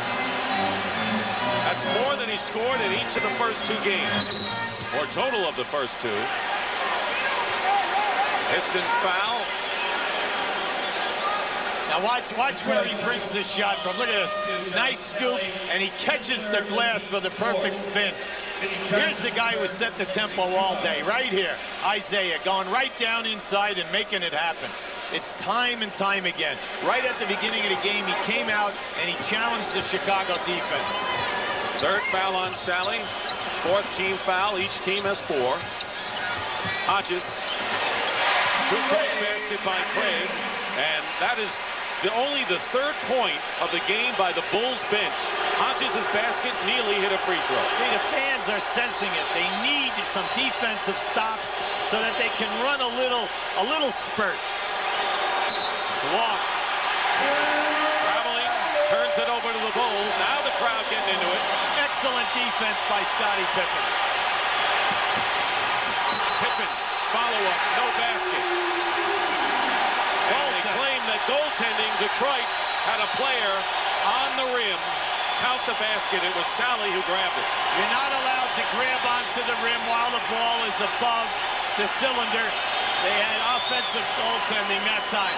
That's more than he scored in each of the first 2 games, or total of the first 2. Pistons foul. Now watch where he brings this shot from. Look at this. Nice scoop, and he catches the glass for the perfect spin. Here's the guy who set the tempo all day, right here. Isaiah going right down inside and making it happen. It's time and time again. Right at the beginning of the game, he came out and he challenged the Chicago defense. Third foul on Sally. 4th team foul. Each team has 4. Hodges. Two-point basket by Craig. And that is only the 3rd point of the game by the Bulls bench. Hodges' basket, Neely hit a free throw. See, the fans are sensing it. They need some defensive stops so that they can run a little spurt. Walk. Traveling, turns it over to the Bulls. Now the crowd getting into it. Excellent defense by Scottie Pippen. Pippen, follow-up, no basket. And they claim that goaltending, Detroit had a player on the rim. Count the basket. It was Sally who grabbed it. You're not allowed to grab onto the rim while the ball is above the cylinder. They had offensive goaltending that time.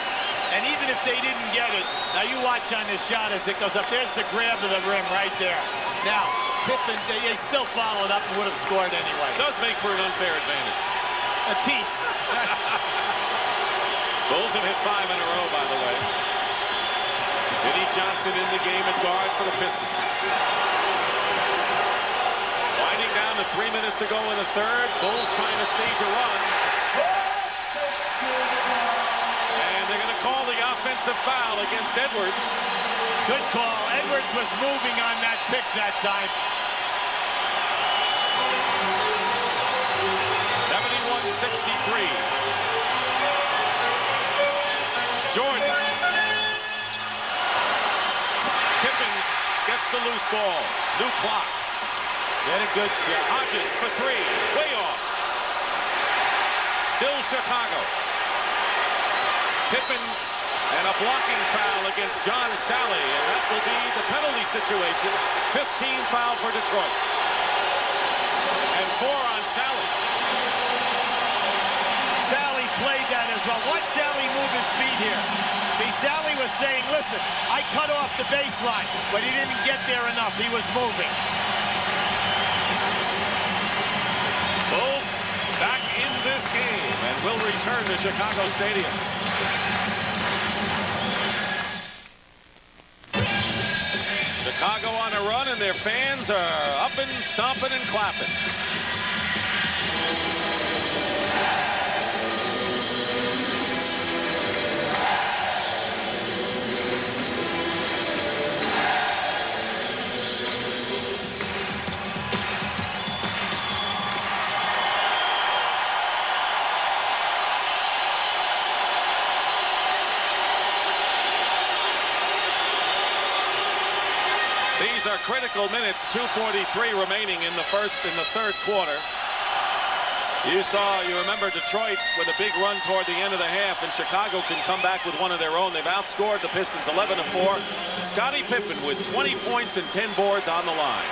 And even if they didn't get it, now you watch on this shot as it goes up. There's the grab of the rim right there. Now, Pippen, they still followed up and would have scored anyway. Does make for an unfair advantage. A teats. Bulls have hit 5 in a row, by the way. Vinnie Johnson in the game at guard for the Pistons. Winding down to 3 minutes to go in the third. Bulls trying to stage a run. And they're going to call the offensive foul against Edwards. Good call. Edwards was moving on that pick that time. 71-63. Jordan. Pippen gets the loose ball. New clock. Get a good shot. Hodges for 3. Way off. Still Chicago. Pippen and a blocking foul against John Sally. And that will be the penalty situation. 15 foul for Detroit. And 4 on Sally. Sally played that as well. Watch Sally move his feet here. See, Sally was saying, listen, I cut off the baseline, but he didn't get there enough. He was moving. Bulls back in this game and will return to Chicago Stadium. Chicago on a run, and their fans are up and stomping and clapping. These are critical minutes, 2:43 remaining in the third quarter. You remember Detroit with a big run toward the end of the half, and Chicago can come back with one of their own. They've outscored the Pistons 11-4. Scottie Pippen with 20 points and 10 boards on the line.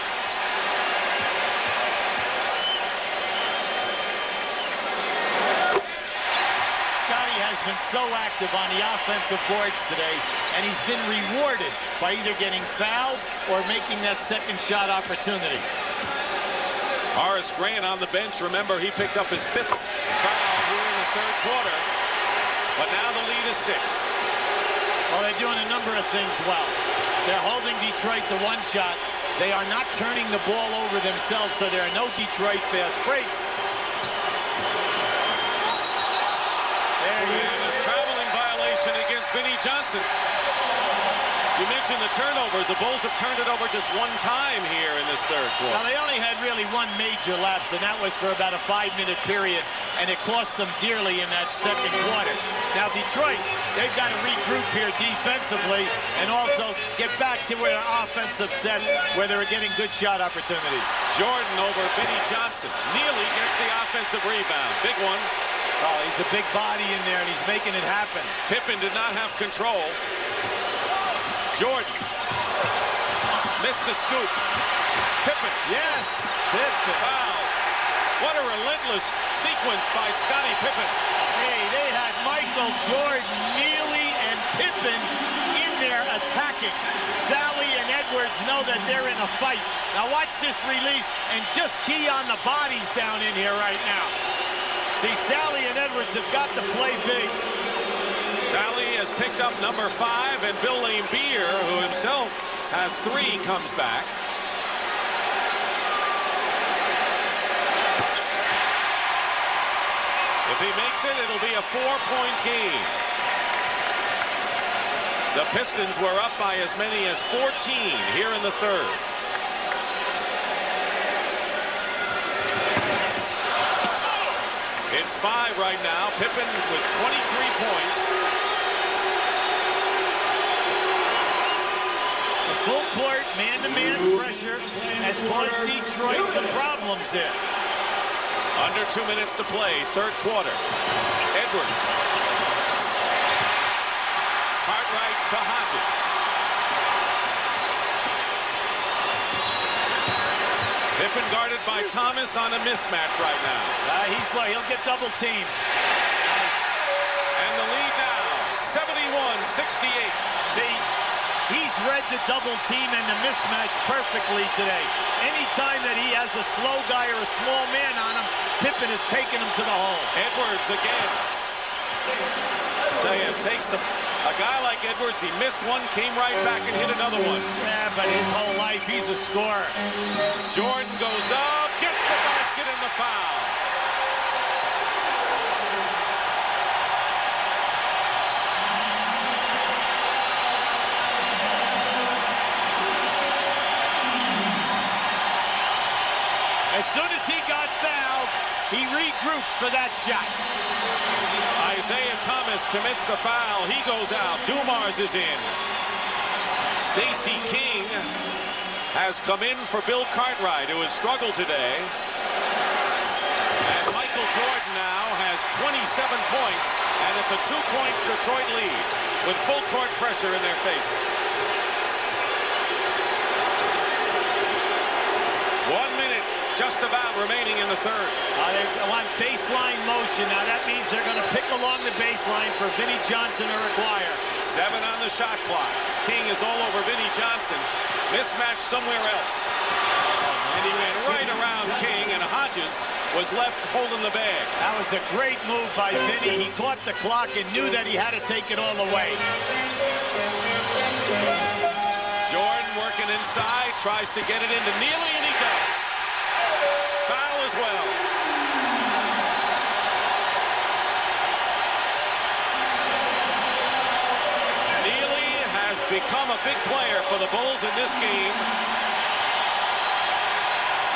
Has been so active on the offensive boards today, and he's been rewarded by either getting fouled or making that second shot opportunity. Horace Grant on the bench. Remember, he picked up his 5th foul here in the third quarter, but now the lead is 6. Well, they're doing a number of things well. They're holding Detroit to 1 shot. They are not turning the ball over themselves, so there are no Detroit fast breaks. And a traveling violation against Vinnie Johnson. You mentioned the turnovers. The Bulls have turned it over just 1 time here in this third quarter. Now, they only had really 1 major lapse, and that was for about a 5-minute period, and it cost them dearly in that second quarter. Now, Detroit, they've got to regroup here defensively and also get back to where offensive sets where they're getting good shot opportunities. Jordan over Vinnie Johnson. Neely gets the offensive rebound. Big one. Oh, he's a big body in there, and he's making it happen. Pippen did not have control. Jordan missed the scoop. Pippen. Yes, Pippen. Foul. What a relentless sequence by Scottie Pippen. Hey, they had Michael, Jordan, Neely, and Pippen in there attacking. Sally and Edwards know that they're in a fight. Now watch this release and just key on the bodies down in here right now. See, Sally and Edwards have got to play big. Sally has picked up number 5, and Bill Laimbeer, who himself has 3, comes back. If he makes it, it'll be a 4-point game. The Pistons were up by as many as 14 here in the third. It's 5 right now. Pippen with 23 points. The full court man-to-man pressure has caused Detroit some problems here. Under 2 minutes to play, third quarter. Edwards. Cartwright to Hodges. Pippen guarded by Thomas on a mismatch right now. He's low. He'll get double teamed. And the lead now, 71-68. See, He's read the double team and the mismatch perfectly today. Anytime that he has a slow guy or a small man on him, Pippen has taken him to the hole. Edwards again. Tell you, it takes a guy like Edwards. He missed one, came right back and hit another one. Yeah, but his whole life, he's a scorer. Jordan goes up, gets the basket and the foul. As soon as he got fouled, he regrouped for that shot. Isaiah Thomas commits the foul. He goes out. Dumars is in. Stacey King has come in for Bill Cartwright, who has struggled today. And Michael Jordan now has 27 points, and it's a 2-point Detroit lead with full court pressure in their face. 1 minute just about remaining in the third. They want baseline motion. Now that means they're going to pick along the baseline for Vinnie Johnson or Aguirre. 7 on the shot clock. King is all over Vinnie Johnson. Mismatch somewhere else. And he went right around King, and Hodges was left holding the bag. That was a great move by Vinnie. He caught the clock and knew that he had to take it all away. Jordan working inside, tries to get it into Neely, and he does. Foul as well. Neely has become a big player for the Bulls in this game.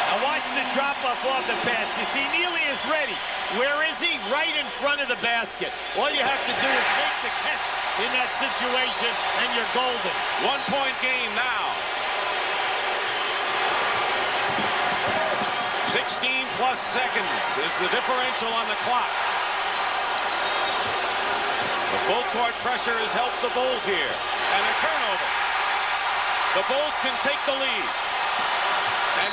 Now watch the drop-off off the pass. You see, Neely is ready. Where is he? Right in front of the basket. All you have to do is make the catch in that situation, and you're golden. 1-point game now. 16+ seconds is the differential on the clock. The full court pressure has helped the Bulls here. And a turnover. The Bulls can take the lead. And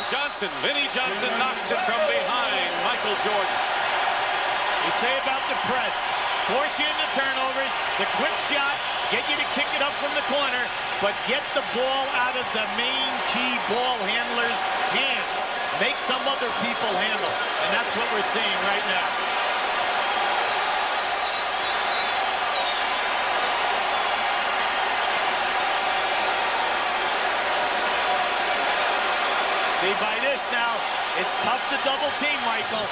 Vinnie Johnson knocks it from behind Michael Jordan. You say about the press, force you into turnovers, the quick shot, get you to kick it up from the corner, but get the ball out of the main key ball handler's hands. Make some other people handle, and that's what we're seeing right now. See, by this now, it's tough to double team, Michael.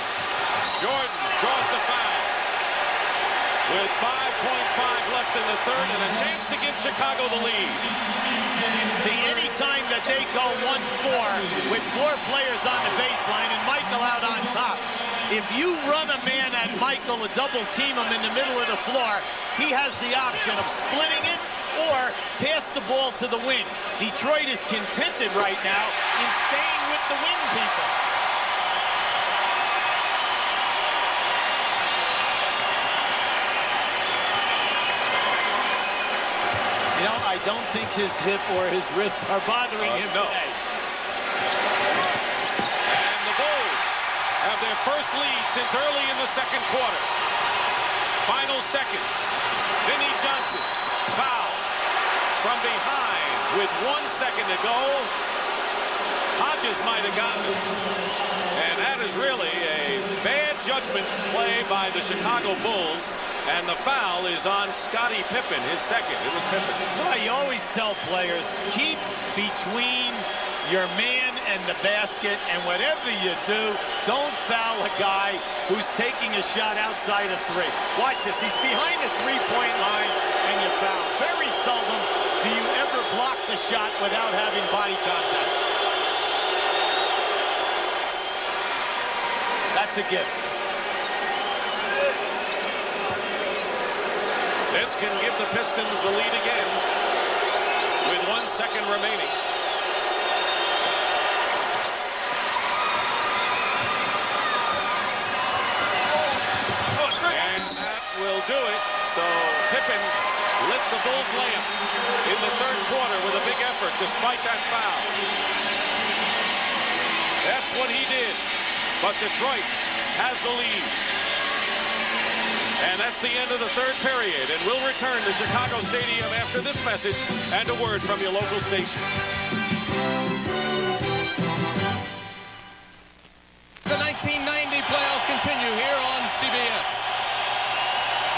Jordan draws the foul. With 5.5 left in the third and a chance to give Chicago the lead. See, anytime that they go 1-4 with 4 players on the baseline and Michael out on top, if you run a man at Michael to double team him in the middle of the floor, he has the option of splitting it or pass the ball to the wing. Detroit is contented right now in staying with the wing people. You know, I don't think his hip or his wrist are bothering him today. And the Bulls have their first lead since early in the second quarter. Final seconds. Vinnie Johnson, foul from behind with 1 second to go. Hodges might have gotten it. And that is really a bad judgment play by the Chicago Bulls. And the foul is on Scottie Pippen, his second. It was Pippen. Well, you always tell players, keep between your man and the basket, and whatever you do, don't foul a guy who's taking a shot outside of 3. Watch this. He's behind the 3-point line, and you foul. Very seldom do you ever block the shot without having body contact. That's a gift. This can give the Pistons the lead again with 1 second remaining. And that will do it. So Pippen lit the Bulls lamp in the third quarter with a big effort despite that foul. That's what he did. But Detroit has the lead. And that's the end of the third period, and we'll return to Chicago Stadium after this message and a word from your local station. The 1990 playoffs continue here on CBS.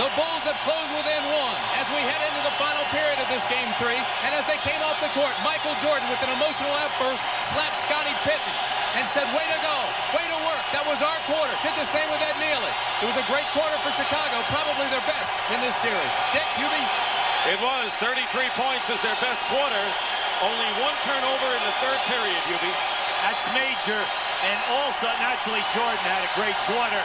The Bulls have closed within one as we head into the final period of this Game 3. And as they came off the court, Michael Jordan, with an emotional outburst, slapped Scottie Pippen and said, "Way to go, way to work. That was our quarter." Did the same with Ed Nealy. It was a great quarter for Chicago, probably their best in this series. Dick, Hubie? It was 33 points as their best quarter. Only one turnover in the third period, Hubie. That's major. And also, naturally, Jordan had a great quarter.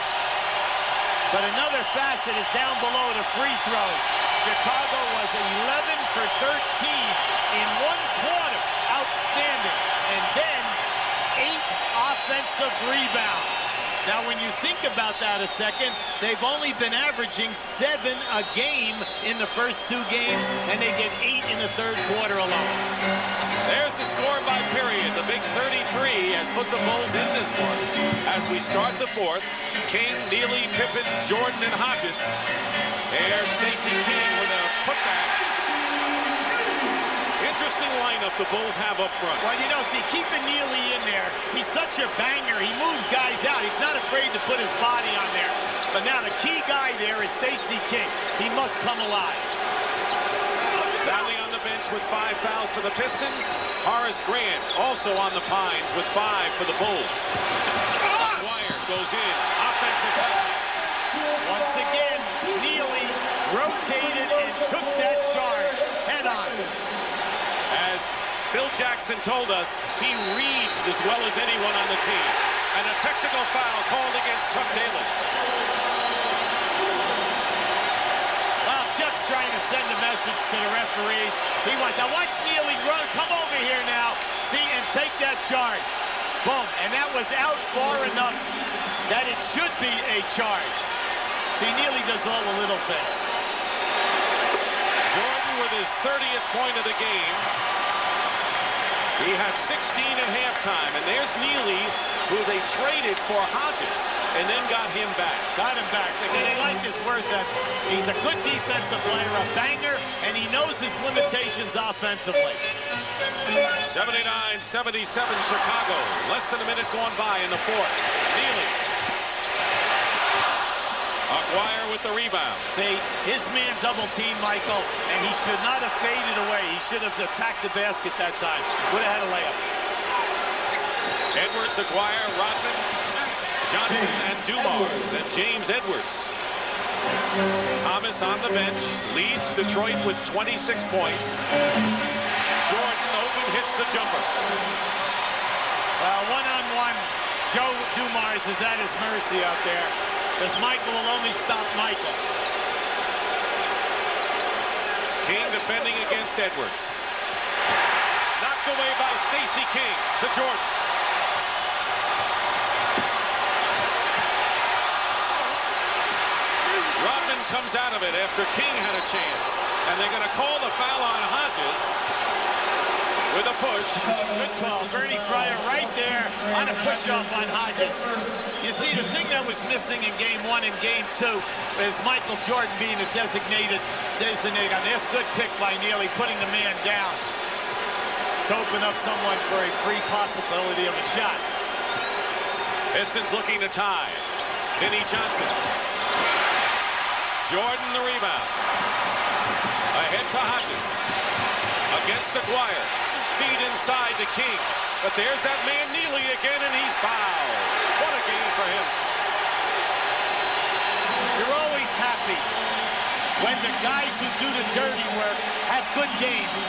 But another facet is down below the free throws. Chicago was 11 for 13 in one quarter. Outstanding. And then 8 offensive rebounds. Now, when you think about that a second, they've only been averaging 7 a game in the first 2 games, and they get 8 in the third quarter alone. There's the score by period. The big 33 has put the Bulls in this one. As we start the fourth, King, Nealy, Pippen, Jordan, and Hodges. There's Stacey King with a putback. Interesting lineup the Bulls have up front. Well, you know, see, keeping Nealy in there, he's such a banger. He moves guys out. He's not afraid to put his body on there. But now the key guy there is Stacey King. He must come alive. Sally on the bench with 5 fouls for the Pistons. Horace Grant also on the Pines with 5 for the Bulls. Wire goes in. Offensive foul. Once again, Nealy rotated and took that charge head on. As Phil Jackson told us, he reads as well as anyone on the team. And a technical foul called against Chuck Daly. Well, Chuck's trying to send a message to the referees. He wants, now watch Nealy run, come over here now, see, and take that charge. Boom, and that was out far enough that it should be a charge. See, Nealy does all the little things. Jordan with his 30th point of the game. He had 16 at halftime, and there's Nealy, who they traded for Hodges, and then got him back. Got him back. They like his worth that he's a good defensive player, a banger, and he knows his limitations offensively. 79-77 Chicago. Less than a minute gone by in the fourth. Nealy. Aguirre with the rebound. See, his man double team, Michael, and he should not have faded away. He should have attacked the basket that time. Would have had a layup. Edwards, Aguirre, Rodman, Johnson, and Dumars, and James Edwards. Thomas on the bench, leads Detroit with 26 points. Jordan open, hits the jumper. Well, one-on-one, Joe Dumars is at his mercy out there, because Michael will only stop Michael. King defending against Edwards. Knocked away by Stacey King to Jordan. Rodman comes out of it after King had a chance. And they're going to call the foul on Hodges with a push. Good call. Bernie Fryer right there on a push-off on Hodges. You see, the thing that was missing in Game 1 and Game 2 is Michael Jordan being a designated. And there's good pick by Nealy, putting the man down to open up someone for a free possibility of a shot. Pistons looking to tie. Vinnie Johnson. Jordan the rebound. Ahead to Hodges. Against Aguirre. Feed inside to King. But there's that man Nealy again, and he's fouled. What a game for him. You're always happy when the guys who do the dirty work have good games,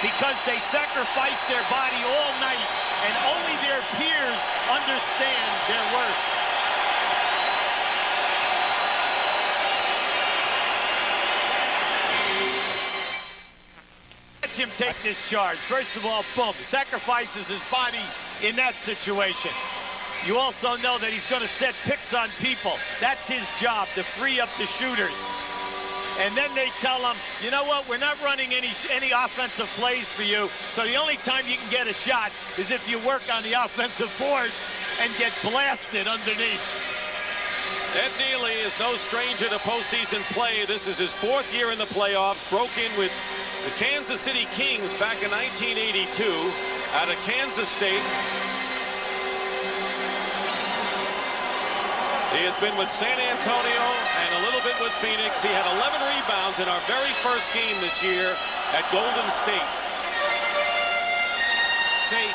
because they sacrifice their body all night, and only their peers understand their worth. Watch him take this charge. First of all, boom, sacrifices his body in that situation. You also know that he's going to set picks on people. That's his job, to free up the shooters. And then they tell him, you know what, we're not running any offensive plays for you, so the only time you can get a shot is if you work on the offensive board and get blasted underneath. Ed Nealy is no stranger to postseason play. This is his 4th year in the playoffs. Broke in with the Kansas City Kings back in 1982 out of Kansas State. He has been with San Antonio and a little bit with Phoenix. He had 11 rebounds in our very first game this year at Golden State. See,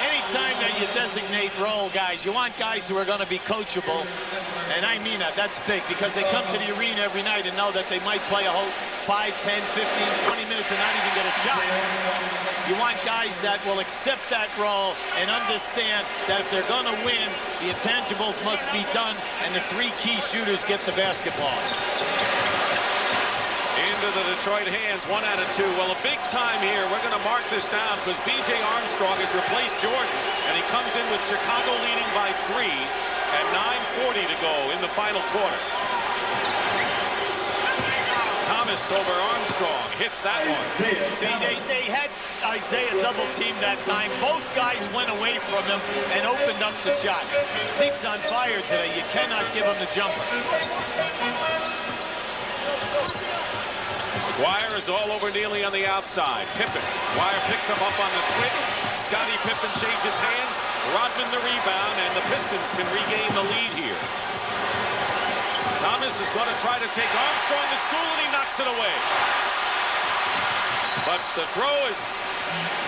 anytime that you designate role guys, you want guys who are going to be coachable. And I mean that. That's big because they come to the arena every night and know that they might play a whole 5, 10, 15, 20 minutes and not even get a shot. You want guys that will accept that role and understand that if they're going to win, the intangibles must be done, and the 3 key shooters get the basketball. Into the Detroit hands, 1 out of 2. Well, a big time here. We're going to mark this down because B.J. Armstrong has replaced Jordan, and he comes in with Chicago leading by 3 at 9:40 to go in the final quarter. Thomas over Armstrong hits that one. See, they had Isaiah double-teamed that time. Both guys went away from him and opened up the shot. Zeke's on fire today. You cannot give him the jumper. Dwyer is all over Nealy on the outside. Pippen. Dwyer picks him up on the switch. Scottie Pippen changes hands. Rodman the rebound, and the Pistons can regain the lead here. Thomas is going to try to take Armstrong to school, and he knocks it away. But the throw is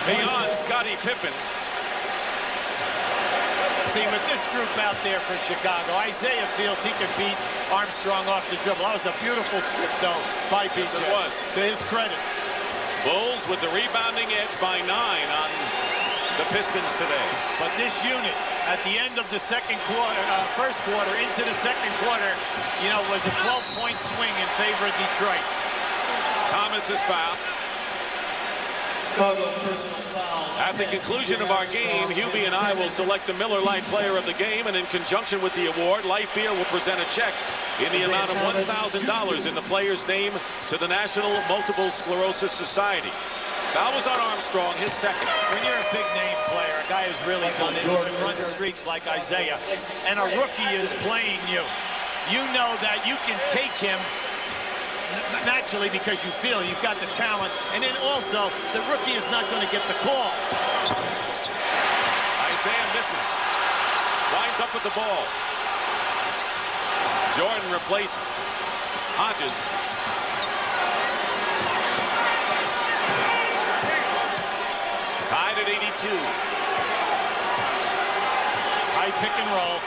beyond Scottie Pippen. See, with this group out there for Chicago, Isaiah feels he can beat Armstrong off the dribble. That was a beautiful strip, though, by B.J. Yes, it was. To his credit. Bulls with the rebounding edge by 9 on the Pistons today. But this unit, at the end of the first quarter, into the second quarter, you know, was a 12-point swing in favor of Detroit. Thomas is fouled. Chicago personal foul. At the conclusion of our game, Hubie and I will select the Miller Lite Player of the Game, and in conjunction with the award, Light Beer will present a check in the amount of $1,000 in the player's name to the National Multiple Sclerosis Society. Foul was on Armstrong, his second. When you're a big-name player, a guy who's really done it, who can run streaks like Isaiah, and a rookie is playing you, you know that you can take him naturally because you feel you've got the talent, and then also the rookie is not going to get the call. Isaiah misses. Winds up with the ball. Jordan replaced Hodges. Tied at 82. High pick and roll.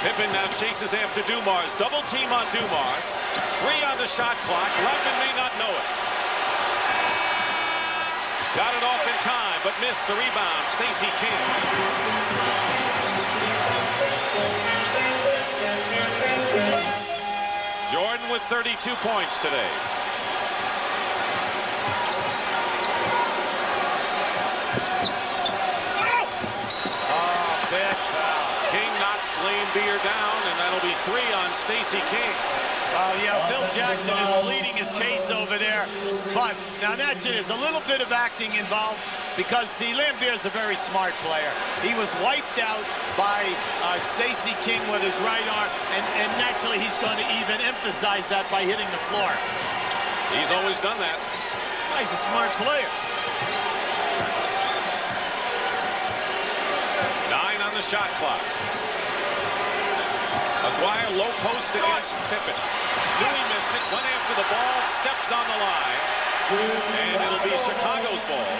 Pippen now chases after Dumars. Double team on Dumars. 3 on the shot clock. Rodman may not know it. Got it off in time, but missed the rebound. Stacey King. Jordan with 32 points today. Bad foul. King knocked Lane Beer down, and that'll be 3 on Stacey King. Yeah, Phil Jackson is pleading his case over there. But now that's it. There's a little bit of acting involved because, see, Lambier's a very smart player. He was wiped out by Stacey King with his right arm, and naturally he's going to even emphasize that by hitting the floor. He's always done that. He's a smart player. 9 on the shot clock. Aguirre low post against Pippen. Knew he missed it, went after the ball, steps on the line, and it'll be Chicago's ball.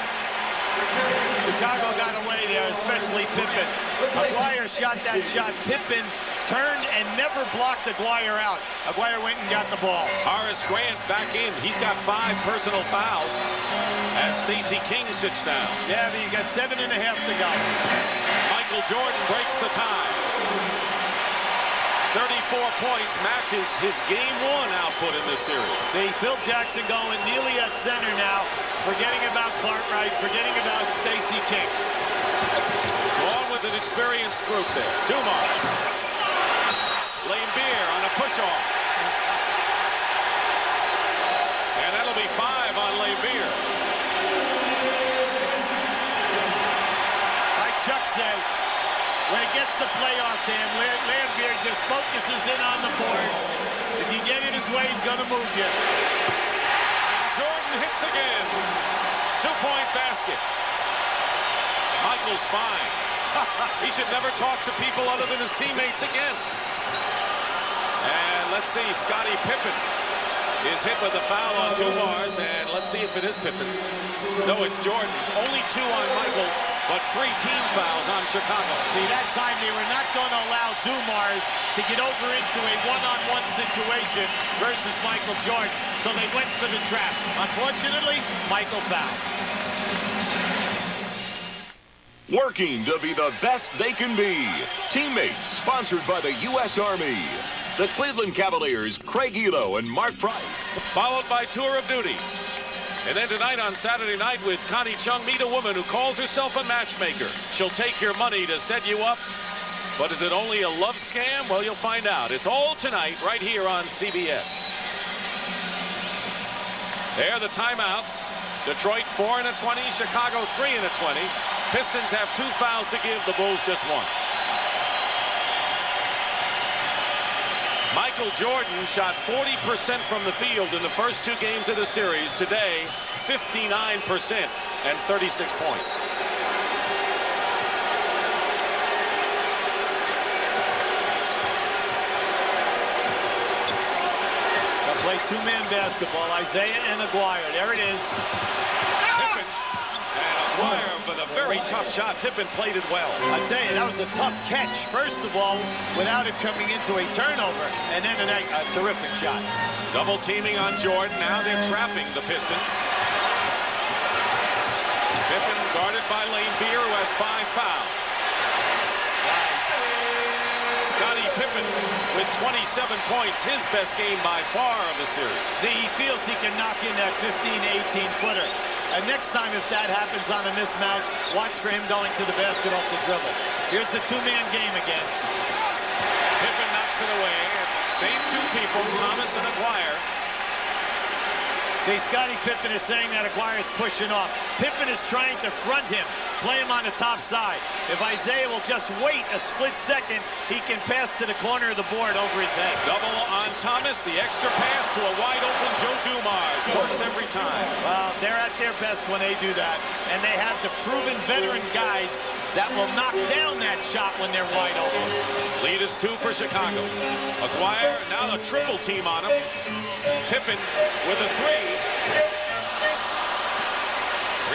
Chicago got away there, especially Pippen. Aguirre shot that shot. Pippen turned and never blocked Aguirre out. Aguirre went and got the ball. Horace Grant back in. He's got 5 personal fouls as Stacey King sits down. Yeah, but you got 7.5 to go. Michael Jordan breaks the tie. 34 points matches his Game 1 output in this series. See, Phil Jackson going, Nealy at center now, forgetting about Cartwright, forgetting about Stacey King. Along with an experienced group there. Dumars. Lane Beer on a push-off. And that'll be 5 on Lane Beer. Like Chuck says, when it gets to playoff time, Lambier just focuses in on the boards. If you get in his way, he's going to move you. Jordan hits again. 2-point basket. Michael's fine. He should never talk to people other than his teammates again. And let's see, Scottie Pippen is hit with a foul on Dumars, and let's see if it is Pippen. No, it's Jordan. Only 2 on Michael, but 3 team fouls on Chicago. See, that time they were not going to allow Dumars to get over into a one-on-one situation versus Michael Jordan, so they went for the trap. Unfortunately, Michael fouled. Working to be the best they can be. Teammates, sponsored by the U.S. Army. The Cleveland Cavaliers, Craig Elo and Mark Price. Followed by Tour of Duty. And then tonight on Saturday night with Connie Chung, meet a woman who calls herself a matchmaker. She'll take your money to set you up. But is it only a love scam? Well, you'll find out. It's all tonight right here on CBS. There are the timeouts. Detroit 4 and a 20, Chicago 3 and a 20. Pistons have 2 fouls to give, the Bulls just 1. Michael Jordan shot 40% from the field in the first 2 games of the series. Today, 59% and 36 points. They'll play 2-man basketball, Isaiah and Aguirre. There it is. Pippen and Aguirre with a very tough shot. Pippen played it well. I tell you, that was a tough catch. First of all, without it coming into a turnover, and then a terrific shot. Double teaming on Jordan. Now they're trapping the Pistons. Pippen guarded by Lambier, who has 5 fouls. Scottie Pippen with 27 points, his best game by far of the series. See, he feels he can knock in that 15, 18-footer. And next time, if that happens on a mismatch, watch for him going to the basket off the dribble. Here's the 2-man game again. Pippen knocks it away. Same 2 people, Thomas and Aguirre. See, Scottie Pippen is saying that Aguirre is pushing off. Pippen is trying to front him, play him on the top side. If Isaiah will just wait a split second, he can pass to the corner of the board over his head. Double on Thomas, the extra pass to a wide-open Joe Dumars. Works every time. Well, they're at their best when they do that. And they have the proven veteran guys that will knock down that shot when they're wide open. Lead is 2 for Chicago. Aguirre, now a triple team on him. Pippen with a 3.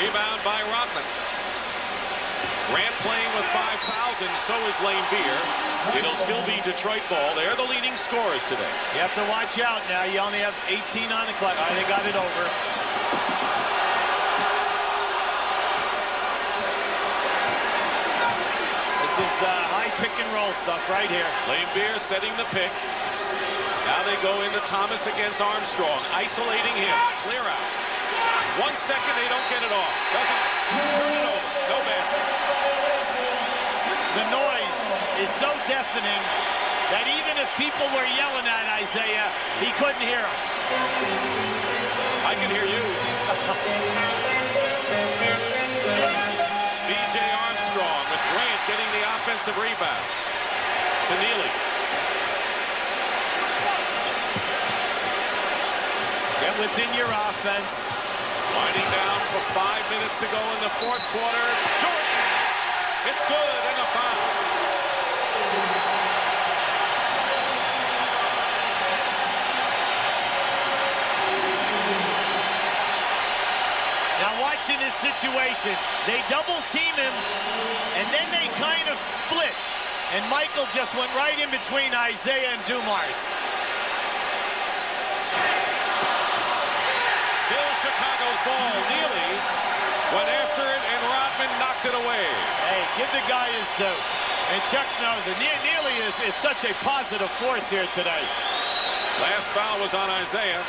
Rebound by Rodman. Grant playing with 5 fouls, and so is Lambier. It'll still be Detroit ball. They're the leading scorers today. You have to watch out now. You only have 18 on the clock. Oh, they got it over. This is high pick and roll stuff right here. Lambier setting the pick. Now they go into Thomas against Armstrong, isolating him. Clear out. 1 second, they don't get it off. Doesn't turn it over. No basket. The noise is so deafening that even if people were yelling at Isaiah, he couldn't hear them. I can hear you. B.J. Armstrong with Grant getting the offensive rebound. To Neely. Get within your offense. Winding down for 5 minutes to go in the 4th quarter. Jordan. It's good and a foul. Now watching this situation, they double team him and then they kind of split. And Michael just went right in between Isaiah and Dumars. Still Chicago's ball. Neely went after it, and Rodman knocked it away. Hey, give the guy his due. And Chuck knows it. Neely is such a positive force here today. Last foul was on Isaiah.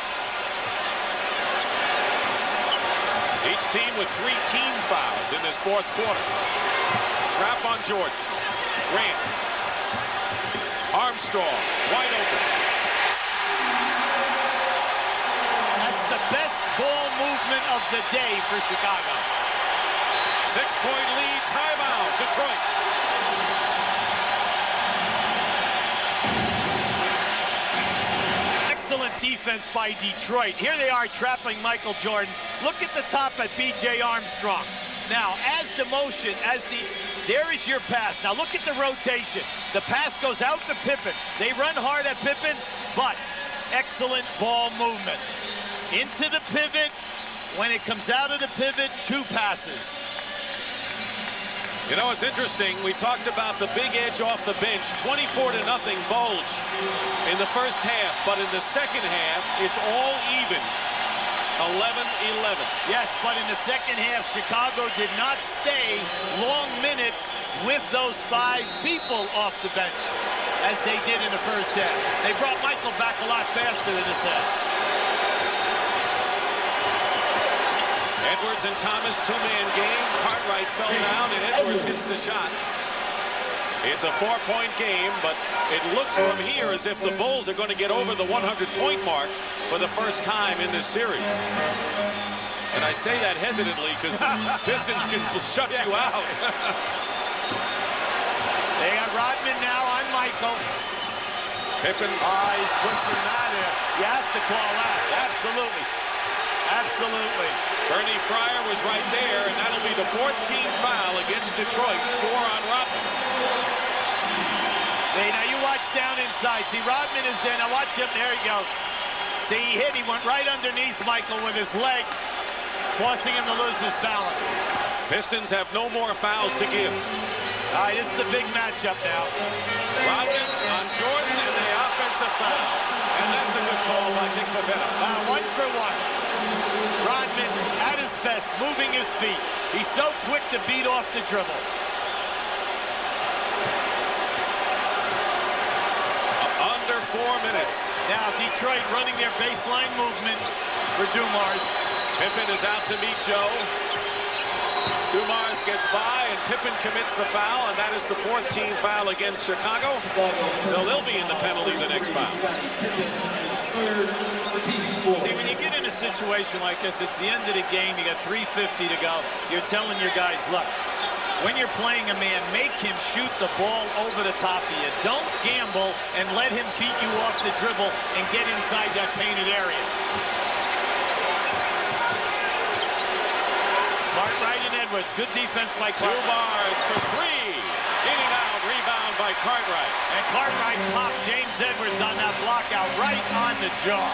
Each team with 3 team fouls in this 4th quarter. Trap on Jordan. Grant. Armstrong, wide open. That's the best ball movement of the day for Chicago. 6-point lead, timeout, Detroit. defense by Detroit. Here they are trapping Michael Jordan. Look at the top at B.J. Armstrong. Now, there is your pass. Now look at the rotation. The pass goes out to Pippen. They run hard at Pippen, but excellent ball movement. Into the pivot. When it comes out of the pivot, 2 passes. You know, it's interesting. We talked about the big edge off the bench. 24-0 Bulls in the first half, but in the second half, it's all even. 11-11. Yes, but in the second half, Chicago did not stay long minutes with those 5 people off the bench, as they did in the first half. They brought Michael back a lot faster in this half. Edwards and Thomas, 2-man game. Cartwright fell down, and Edwards hits the shot. It's a 4-point game, but it looks from here as if the Bulls are going to get over the 100-point mark for the first time in this series. And I say that hesitantly because Pistons can shut you out. They got Rodman now on Michael. Pippen. He's pushing that in. You have to call that. Absolutely. Absolutely. Bernie Fryer was right there, and that'll be the 14th foul against Detroit, 4 on Rodman. Hey, now you watch down inside. See, Rodman is there. Now watch him. There you go. See, he hit. He went right underneath Michael with his leg, forcing him to lose his balance. Pistons have no more fouls to give. All right, this is the big matchup now. Rodman on Jordan and the offensive foul. And that's a good call by Nick Pivetta. 1 for 1. Rodman at his best, moving his feet. He's so quick to beat off the dribble. Under 4 minutes. Now Detroit running their baseline movement for Dumars. Pippen is out to meet Joe. Dumars gets by, and Pippen commits the foul, and that is the 4th team foul against Chicago. So they'll be in the penalty the next foul. See, when you get in a situation like this, it's the end of the game. You got 3:50 to go. You're telling your guys, look, when you're playing a man, make him shoot the ball over the top of you. Don't gamble and let him beat you off the dribble and get inside that painted area. Cartwright and Edwards. Good defense by Cartwright. Dumars for 3. In and out. Rebound by Cartwright. And Cartwright popped James Edwards on that block out right on the jaw.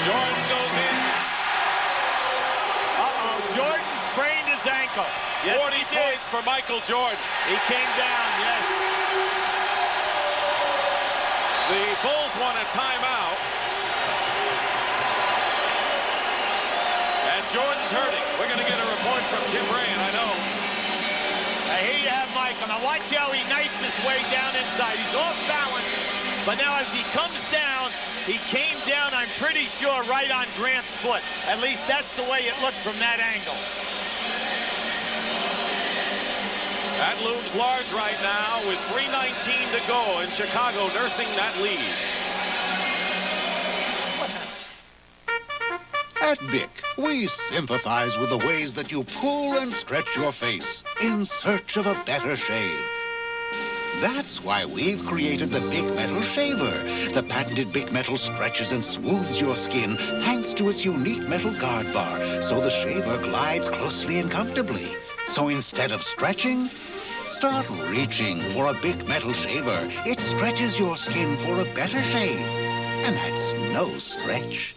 Jordan goes in. Jordan sprained his ankle. Yes, 40 points for Michael Jordan. He came down, yes. The Bulls want a timeout. And Jordan's hurting. We're going to get a report from Tim Rand, I know. Now here you have Michael. Now watch how he knifes his way down inside. He's off balance. But now as he comes down, he came down, I'm pretty sure, right on Grant's foot. At least that's the way it looked from that angle. That looms large right now with 3:19 to go, and Chicago nursing that lead. At BIC, we sympathize with the ways that you pull and stretch your face in search of a better shave. That's why we've created the BIC Metal Shaver. The patented BIC Metal stretches and smooths your skin thanks to its unique metal guard bar, so the shaver glides closely and comfortably. So instead of stretching, start reaching for a BIC Metal Shaver. It stretches your skin for a better shave. And that's no stretch.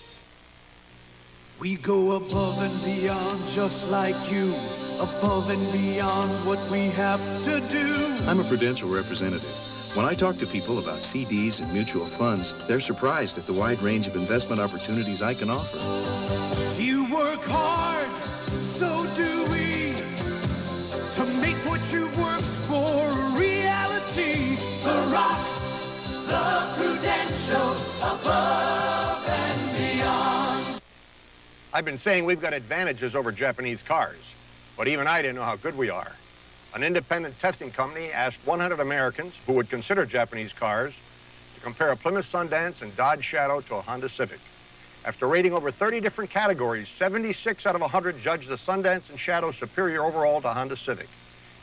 We go above and beyond just like you, above and beyond what we have to do. I'm a Prudential representative. When I talk to people about CDs and mutual funds, they're surprised at the wide range of investment opportunities I can offer. You work hard, so do we, to make what you've worked for a reality. The Rock, the Prudential, above and beyond. I've been saying we've got advantages over Japanese cars, but even I didn't know how good we are. An independent testing company asked 100 Americans who would consider Japanese cars to compare a Plymouth Sundance and Dodge Shadow to a Honda Civic. After rating over 30 different categories, 76 out of 100 judged the Sundance and Shadow superior overall to Honda Civic.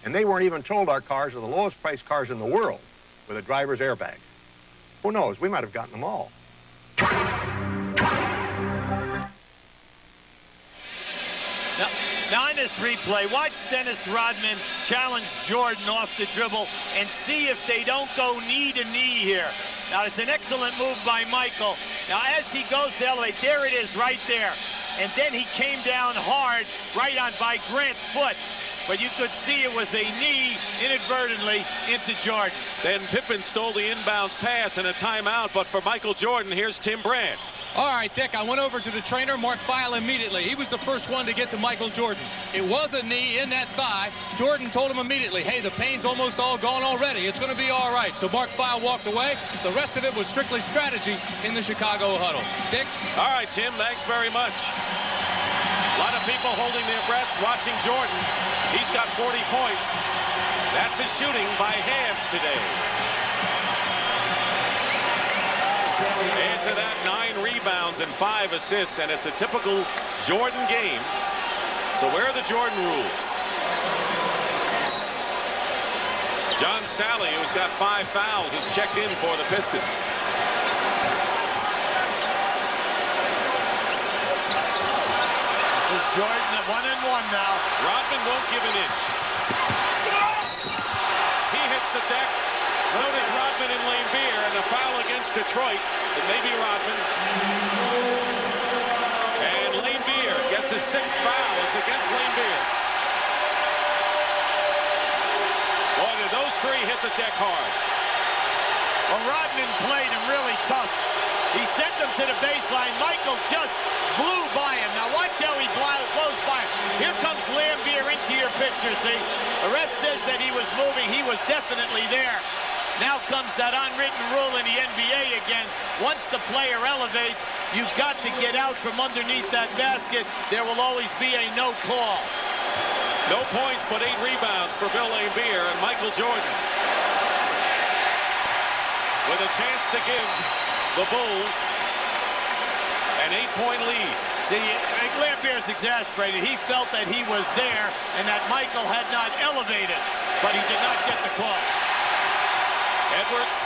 And they weren't even told our cars are the lowest priced cars in the world. with a driver's airbag. Who knows? We might have gotten them all. Now in this replay, watch Dennis Rodman challenge Jordan off the dribble and see if they don't go knee to knee here. Now it's an excellent move by Michael. Now as he goes to elevate, there it is right there. And then he came down hard right on by Grant's foot. But you could see it was a knee inadvertently into Jordan. Then Pippen stole the inbounds pass and a timeout, but for Michael Jordan, here's Tim Brandt. All right, Dick, I went over to the trainer, Mark Feil, immediately. He was the first one to get to Michael Jordan. It was a knee in that thigh. Jordan told him immediately, hey, the pain's almost all gone already. It's going to be all right. So Mark Feil walked away. The rest of it was strictly strategy in the Chicago huddle. Dick? All right, Tim, thanks very much. A lot of people holding their breaths watching Jordan. He's got 40 points. That's his shooting by halves today. Add to that 9 rebounds and 5 assists, and it's a typical Jordan game. So where are the Jordan rules? John Sally, who's got 5 fouls, is checked in for the Pistons. This is Jordan at 1-1 now. Rodman won't give an inch. He hits the deck. So does Rodman and Lane Beer, and a foul against Detroit. It may be Rodman. And Lane Beer gets his 6th foul. It's against Lane Beer. Boy, did those 3 hit the deck hard. Well, Rodman played him really tough. He sent them to the baseline. Michael just blew by him. Now watch how he blows by him. Here comes Lambier into your picture, see? The ref says that he was moving. He was definitely there. Now comes that unwritten rule in the NBA again. Once the player elevates, you've got to get out from underneath that basket. There will always be a no call. No points, but 8 rebounds for Bill Laimbeer and Michael Jordan. With a chance to give the Bulls an 8-point lead. See, Lambier's exasperated. He felt that he was there and that Michael had not elevated, but he did not get the call. Edwards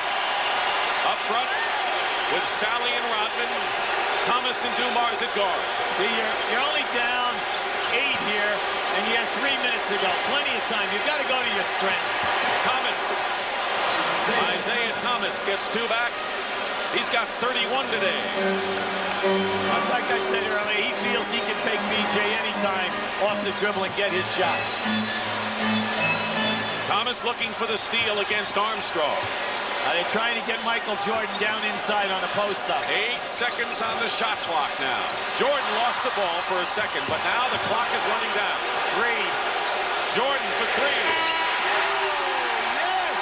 up front with Sally and Rodman. Thomas and Dumars at guard. See, you're only down 8 here, and you had 3 minutes to go. Plenty of time. You've got to go to your strength. Thomas. Isaiah Thomas gets 2 back. He's got 31 today. It's like I said earlier, he feels he can take BJ anytime off the dribble and get his shot. Thomas looking for the steal against Armstrong. They're trying to get Michael Jordan down inside on a post-up. 8 seconds on the shot clock now. Jordan lost the ball for a second, but now the clock is running down. 3. Jordan for 3. Yes!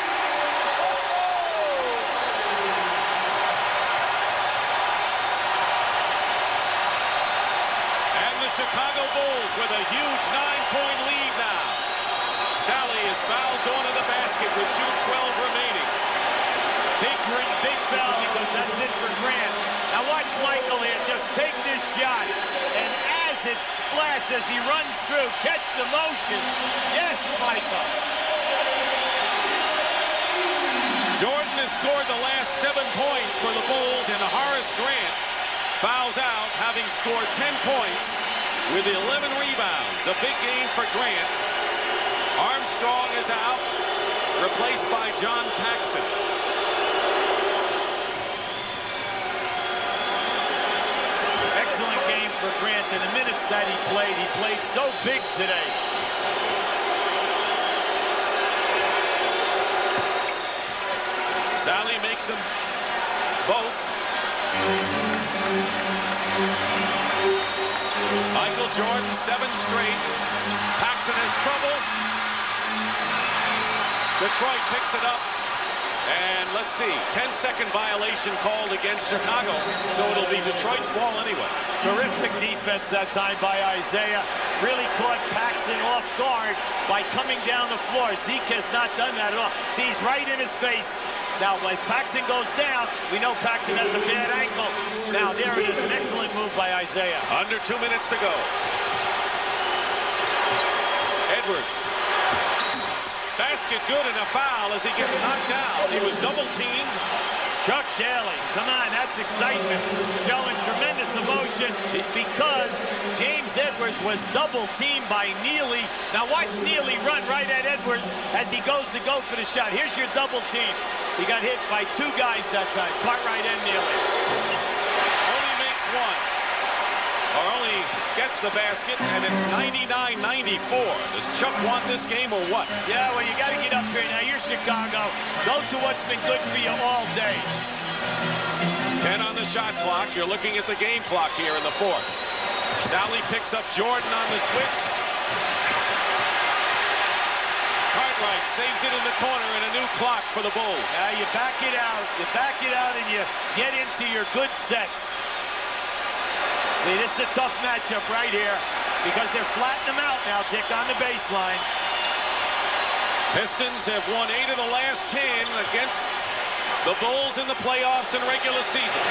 And the Chicago Bulls with a huge 9-point lead now. Sally is fouled going to the basket with 2:12 remaining. Big foul because that's it for Grant. Now watch Michael here just take this shot, and as it splashes, he runs through, catch the motion. Yes, Michael. Jordan has scored the last 7 points for the Bulls, and Horace Grant fouls out, having scored 10 points with 11 rebounds. A big game for Grant. Armstrong is out, replaced by John Paxson. Excellent game for Grant. In the minutes that he played so big today. Sally makes them both. Michael Jordan, 7 straight. Paxson has trouble. Detroit picks it up. And let's see, 10-second violation called against Chicago, so it'll be Detroit's ball anyway. Terrific defense that time by Isaiah. Really caught Paxson off guard by coming down the floor. Zeke has not done that at all. See, he's right in his face. Now, as Paxson goes down, we know Paxson has a bad ankle. Now, there it is, an excellent move by Isaiah. Under 2 minutes to go. Edwards. Basket. basket good and a foul as he gets knocked down. He was double-teamed. Chuck Daly, come on, that's excitement. Showing tremendous emotion because James Edwards was double-teamed by Neely. Now watch Neely run right at Edwards as he goes to go for the shot. Here's your double team. He got hit by two guys that time, Cartwright and Neely. Only makes one. Or only gets the basket, and it's 99-94. Does Chuck want this game or what? Yeah, well, you got to get up here. Now, you're Chicago. Go to what's been good for you all day. 10 on the shot clock. You're looking at the game clock here in the fourth. Sally picks up Jordan on the switch. Cartwright saves it in the corner, and a new clock for the Bulls. Yeah, you back it out. You back it out, and you get into your good sets. See, this is a tough matchup right here because they're flattening them out now, Dick, on the baseline. Pistons have won 8 of the last 10 against the Bulls in the playoffs and regular season.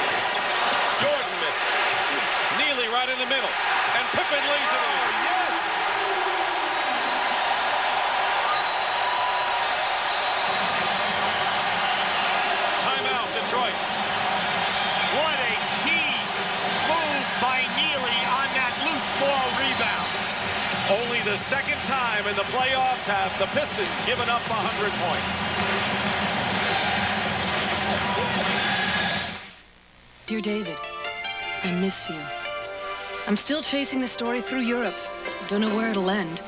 Jordan misses. Neely right in the middle. And Pippen lays it in. Yes! Timeout, Detroit. What a key move by Neely on that loose ball rebound. Only the second time in the playoffs have the Pistons given up 100 points. Dear David, I miss you. I'm still chasing the story through Europe. Don't know where it'll end.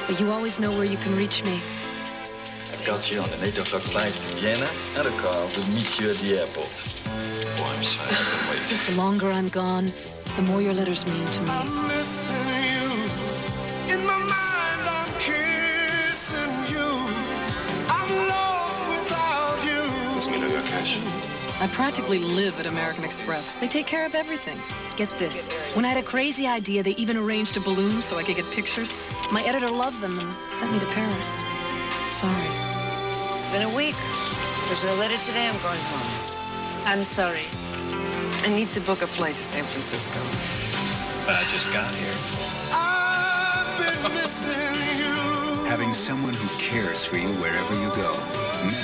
But you always know where you can reach me. I've got you on an 8 o'clock flight to Vienna, and a car will meet you at the airport. Oh, I'm sorry, I can wait. The longer I'm gone, the more your letters mean to me. I'm missing you. In my mind, I'm kissing you. I'm lost without you. Lass mich nur cash. I practically live at American Express. They take care of everything. Get this. When I had a crazy idea, they even arranged a balloon so I could get pictures. My editor loved them and sent me to Paris. Sorry. It's been a week. There's no letter today. I'm going home. I'm sorry. I need to book a flight to San Francisco. But I just got here. I've been missing you. Having someone who cares for you wherever you go.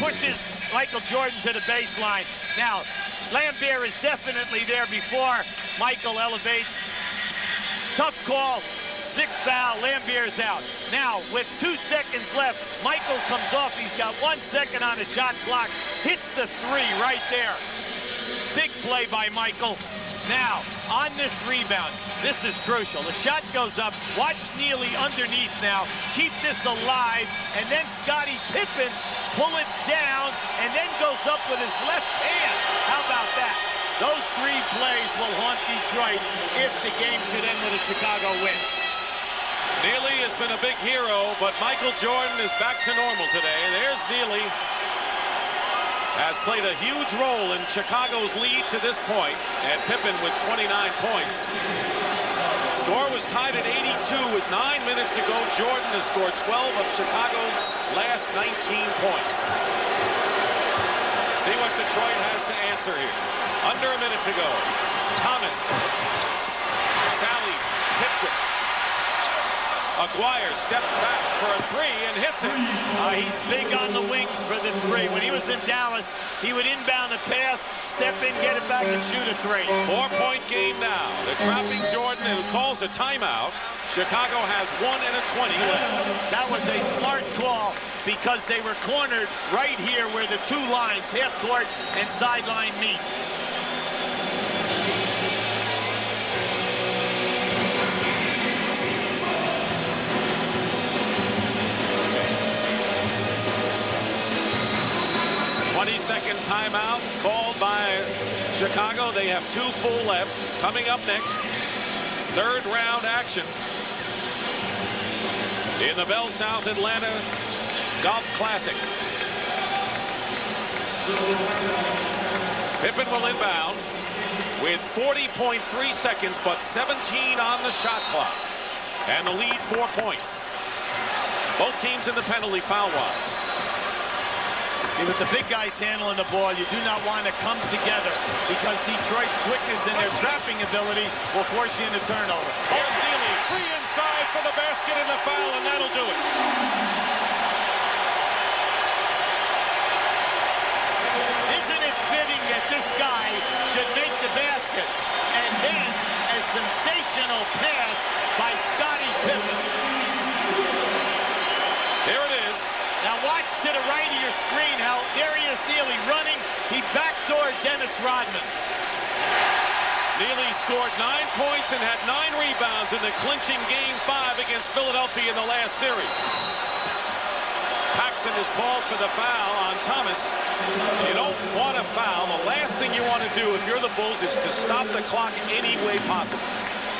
Pushes Michael Jordan to the baseline. Now, Lambier is definitely there before Michael elevates. Tough call. 6th foul. Lambier's out. Now, with 2 seconds left, Michael comes off. He's got 1 second on the shot clock. Hits the 3 right there. Big play by Michael. Now, on this rebound, this is crucial. The shot goes up. Watch Neely underneath now. Keep this alive. And then Scottie Pippen pull it down and then goes up with his left hand. How about that? Those 3 plays will haunt Detroit if the game should end with a Chicago win. Neely has been a big hero, but Michael Jordan is back to normal today. There's Neely. Has played a huge role in Chicago's lead to this point, and Pippen with 29 points. Score was tied at 82 with 9 minutes to go. Jordan has scored 12 of Chicago's last 19 points. See what Detroit has to answer here. Under a minute to go. Thomas. Sally tips it. Aguirre steps back for a 3 and hits it. He's big on the wings for the 3. When he was in Dallas, he would inbound the pass, step in, get it back, and shoot a 3. 4-point game now. They're trapping Jordan, who calls a timeout. Chicago has 1 and a 20 left. That was a smart call because they were cornered right here where the 2 lines, half court and sideline, meet. Second timeout called by Chicago. They have 2 full left. Coming up next, 3rd round action in the Bell South Atlanta Golf Classic. Pippen will inbound with 40.3 seconds, but 17 on the shot clock. And the lead 4 points. Both teams in the penalty foul-wise. See, with the big guys handling the ball, you do not want to come together because Detroit's quickness and their trapping ability will force you into turnover. Here's Neely, free inside for the basket and the foul, and that'll do it. this guy should make the basket. And then a sensational pass by Scottie Pippen. Here it is. Now watch to the right of your screen how there he is nearly running. He backdoored Dennis Rodman. Neely scored 9 points and had 9 rebounds in the clinching Game 5 against Philadelphia in the last series. Paxson is called for the foul on Thomas. You don't want a foul. The last thing you want to do if you're the Bulls is to stop the clock any way possible.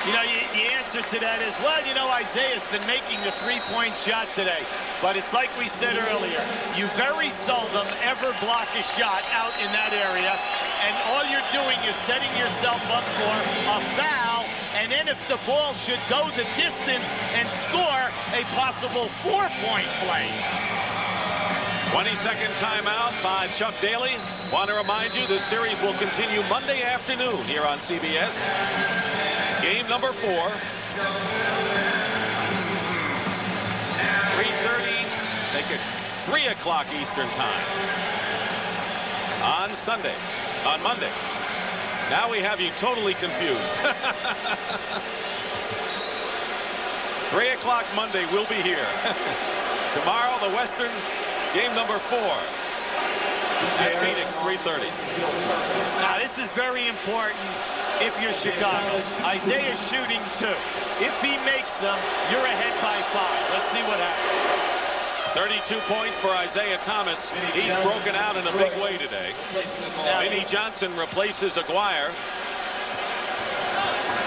You know, the answer to that is, well, you know, Isaiah's been making the three-point shot today. But it's like we said earlier, you very seldom ever block a shot out in that area. And all you're doing is setting yourself up for a foul. And then if the ball should go the distance and score a possible 4-point play. 22nd timeout by Chuck Daly. Want to remind you, this series will continue Monday afternoon here on CBS. Game number 4. 3:30, make it 3 o'clock Eastern time. On Sunday, on Monday. Now we have you totally confused. 3 o'clock Monday, we'll be here. Tomorrow, the Western, game number 4. At Phoenix, 3:30. Now, this is very important if you're Chicago. Isaiah's shooting 2. If he makes them, you're ahead by 5. Let's see what happens. 32 points for Isaiah Thomas. He's broken out in a big way today. Vinnie Johnson replaces Aguirre.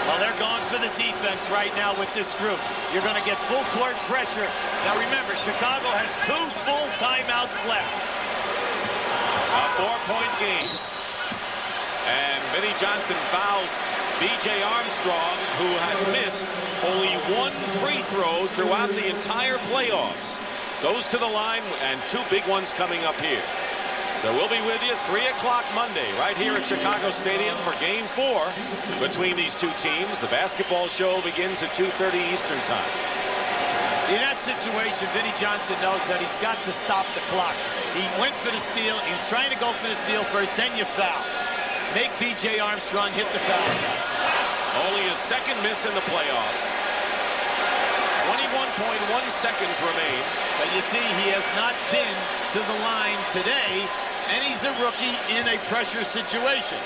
Well, they're going for the defense right now with this group. You're going to get full court pressure. Now, remember, Chicago has 2 full timeouts left. A 4-point game. And Vinnie Johnson fouls B.J. Armstrong, who has missed only 1 free throw throughout the entire playoffs. Goes to the line, and 2 big ones coming up here. So we'll be with you 3 o'clock Monday right here at Chicago Stadium for Game 4 between these 2 teams. The basketball show begins at 2:30 Eastern time. In that situation, Vinnie Johnson knows that he's got to stop the clock. He went for the steal. He was trying to go for the steal first, then you foul. Make B.J. Armstrong hit the foul shots. Only his 2nd miss in the playoffs. 21.1 seconds remain. But you see, he has not been to the line today, and he's a rookie in a pressure situation.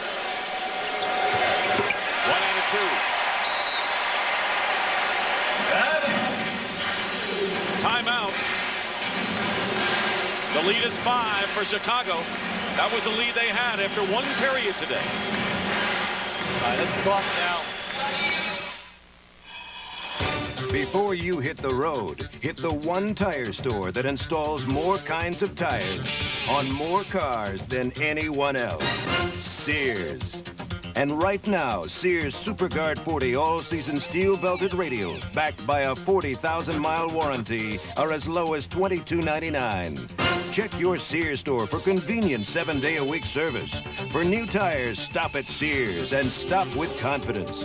1 and a 2. Timeout. The lead is 5 for Chicago. That was the lead they had after 1 period today. All right, let's talk now. Before you hit the road, hit the one tire store that installs more kinds of tires on more cars than anyone else. Sears. And right now, Sears SuperGuard 40 all-season steel-belted radials backed by a 40,000-mile warranty are as low as $22.99. Check your Sears store for convenient 7-day-a-week service. For new tires, stop at Sears and stop with confidence.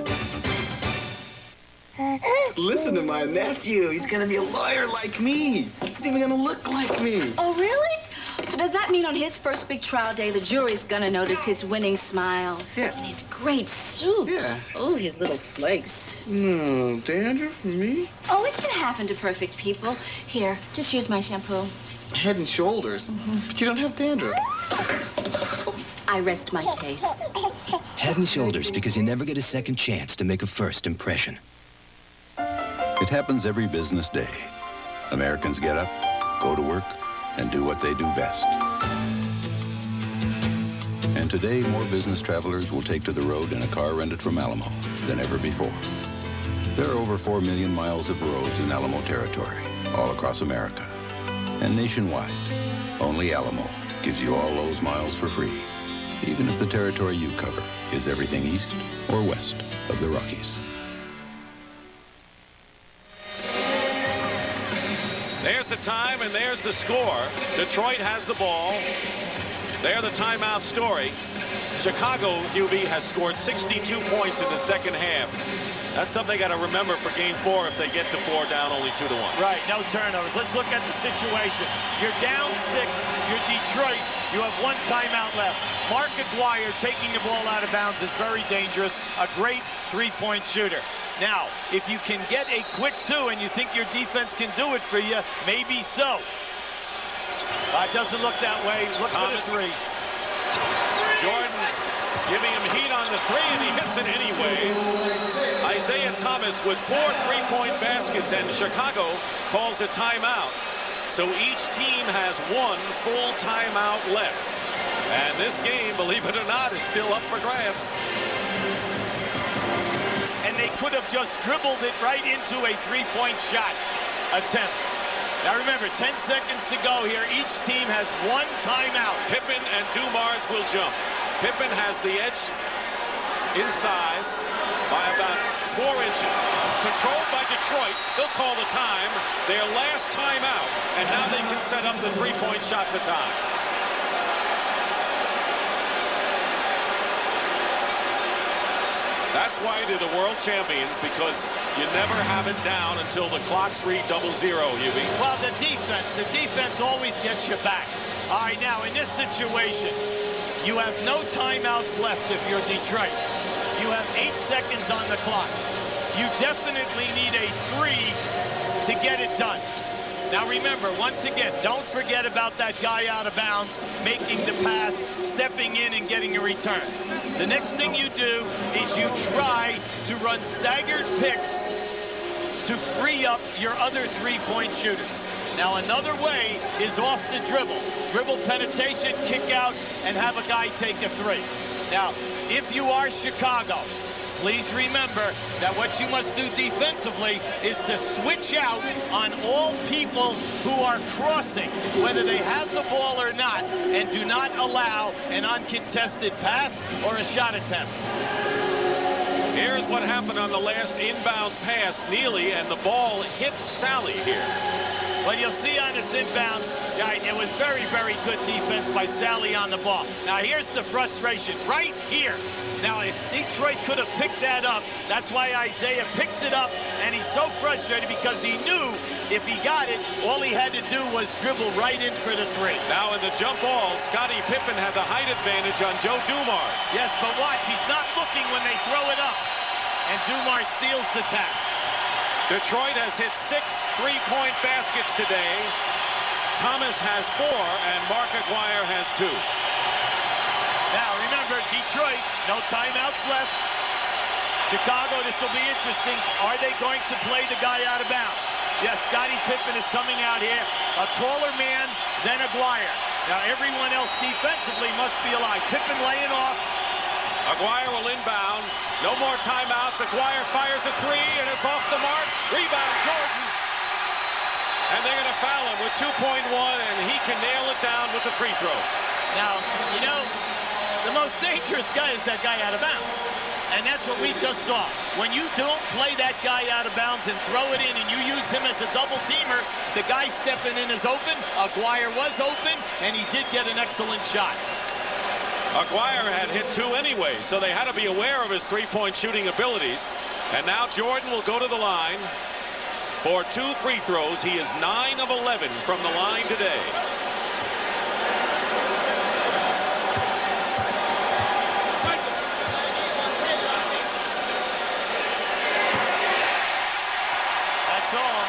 Listen to my nephew. He's gonna be a lawyer like me. He's even gonna look like me. Oh, really? So does that mean on his first big trial day, the jury's gonna notice his winning smile? Yeah. And his great suit? Yeah. Oh, his little flakes. No, dandruff for me? Oh, it can happen to perfect people. Here, just use my shampoo. Head and Shoulders? But you don't have dandruff. I rest my case. Head and Shoulders, because you never get a second chance to make a first impression. It happens every business day. Americans get up, go to work, and do what they do best. And today, more business travelers will take to the road in a car rented from Alamo than ever before. There are over 4 million miles of roads in Alamo territory, all across America. And nationwide, only Alamo gives you all those miles for free, even if the territory you cover is everything east or west of the Rockies. There's the time and there's the score. Detroit has the ball. There the timeout story. Chicago, QB, has scored 62 points in the second half. That's something they got to remember for Game 4 if they get to 4 down only 2-1. Right, no turnovers. Let's look at the situation. You're down 6. You're Detroit. You have 1 timeout left. Mark Aguirre taking the ball out of bounds is very dangerous. A great three-point shooter. Now, if you can get a quick 2 and you think your defense can do it for you, maybe so. It doesn't look that way. Look Thomas. for the 3. Jordan giving him heat on the 3, and he hits it anyway. Isaiah Thomas with 4 3-point baskets, and Chicago calls a timeout. So each team has 1 full timeout left. And this game, believe it or not, is still up for grabs. And they could have just dribbled it right into a 3-point shot attempt. Now remember, 10 seconds to go here. Each team has 1 timeout. Pippen and Dumars will jump. Pippen has the edge in size by about 4 inches. Controlled by Detroit. They'll call the time. Their last timeout. And now they can set up the 3-point shot to tie. That's why they're the world champions, because you never have it down until the clocks read 0-0, Hubie. Well, the defense always gets you back. All right, now in this situation, you have no timeouts left if you're Detroit. You have 8 seconds on the clock. You definitely need a 3 to get it done. Now remember, once again, don't forget about that guy out of bounds, making the pass, stepping in and getting a return. The next thing you do is you try to run staggered picks to free up your other 3-point shooters. Now another way is off the dribble. Dribble penetration, kick out, and have a guy take a 3. Now, if you are Chicago, please remember that what you must do defensively is to switch out on all people who are crossing, whether they have the ball or not, and do not allow an uncontested pass or a shot attempt. Here's what happened on the last inbounds pass. Neely, and the ball hit Sally here. Well, you'll see on this inbounds, it was very, very good defense by Sally on the ball. Now, here's the frustration right here. Now, if Detroit could have picked that up, that's why Isaiah picks it up, and he's so frustrated because he knew if he got it, all he had to do was dribble right in for the 3. Now, in the jump ball, Scottie Pippen had the height advantage on Joe Dumars. Yes, but watch, he's not looking when they throw it up, and Dumars steals the tap. Detroit has hit 6 3-point baskets today. Thomas has 4, and Mark Aguirre has 2. Now, remember, Detroit, no timeouts left. Chicago, this will be interesting. Are they going to play the guy out of bounds? Yes, Scottie Pippen is coming out here. A taller man than Aguirre. Now, everyone else defensively must be alive. Pippen laying off. Aguirre will inbound. No more timeouts. Aguirre fires a 3, and it's off the mark. Rebound, Jordan. And they're going to foul him with 2.1, and he can nail it down with the free throws. Now, you know, the most dangerous guy is that guy out of bounds. And that's what we just saw. When you don't play that guy out of bounds and throw it in and you use him as a double-teamer, the guy stepping in is open. Aguirre was open, and he did get an excellent shot. Aguirre had hit 2 anyway, so they had to be aware of his 3-point shooting abilities. And now Jordan will go to the line for 2 free throws. He is 9 of 11 from the line today. That's all.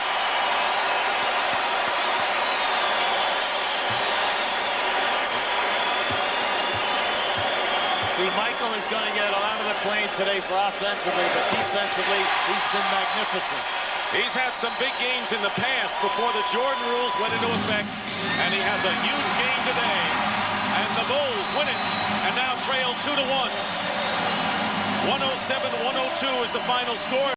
See, Michael is going to get a lot of the blame today for offensively, but defensively, he's been magnificent. He's had some big games in the past before the Jordan rules went into effect, and he has a huge game today. And the Bulls win it, and now trail 2-1. 107-102 is the final score.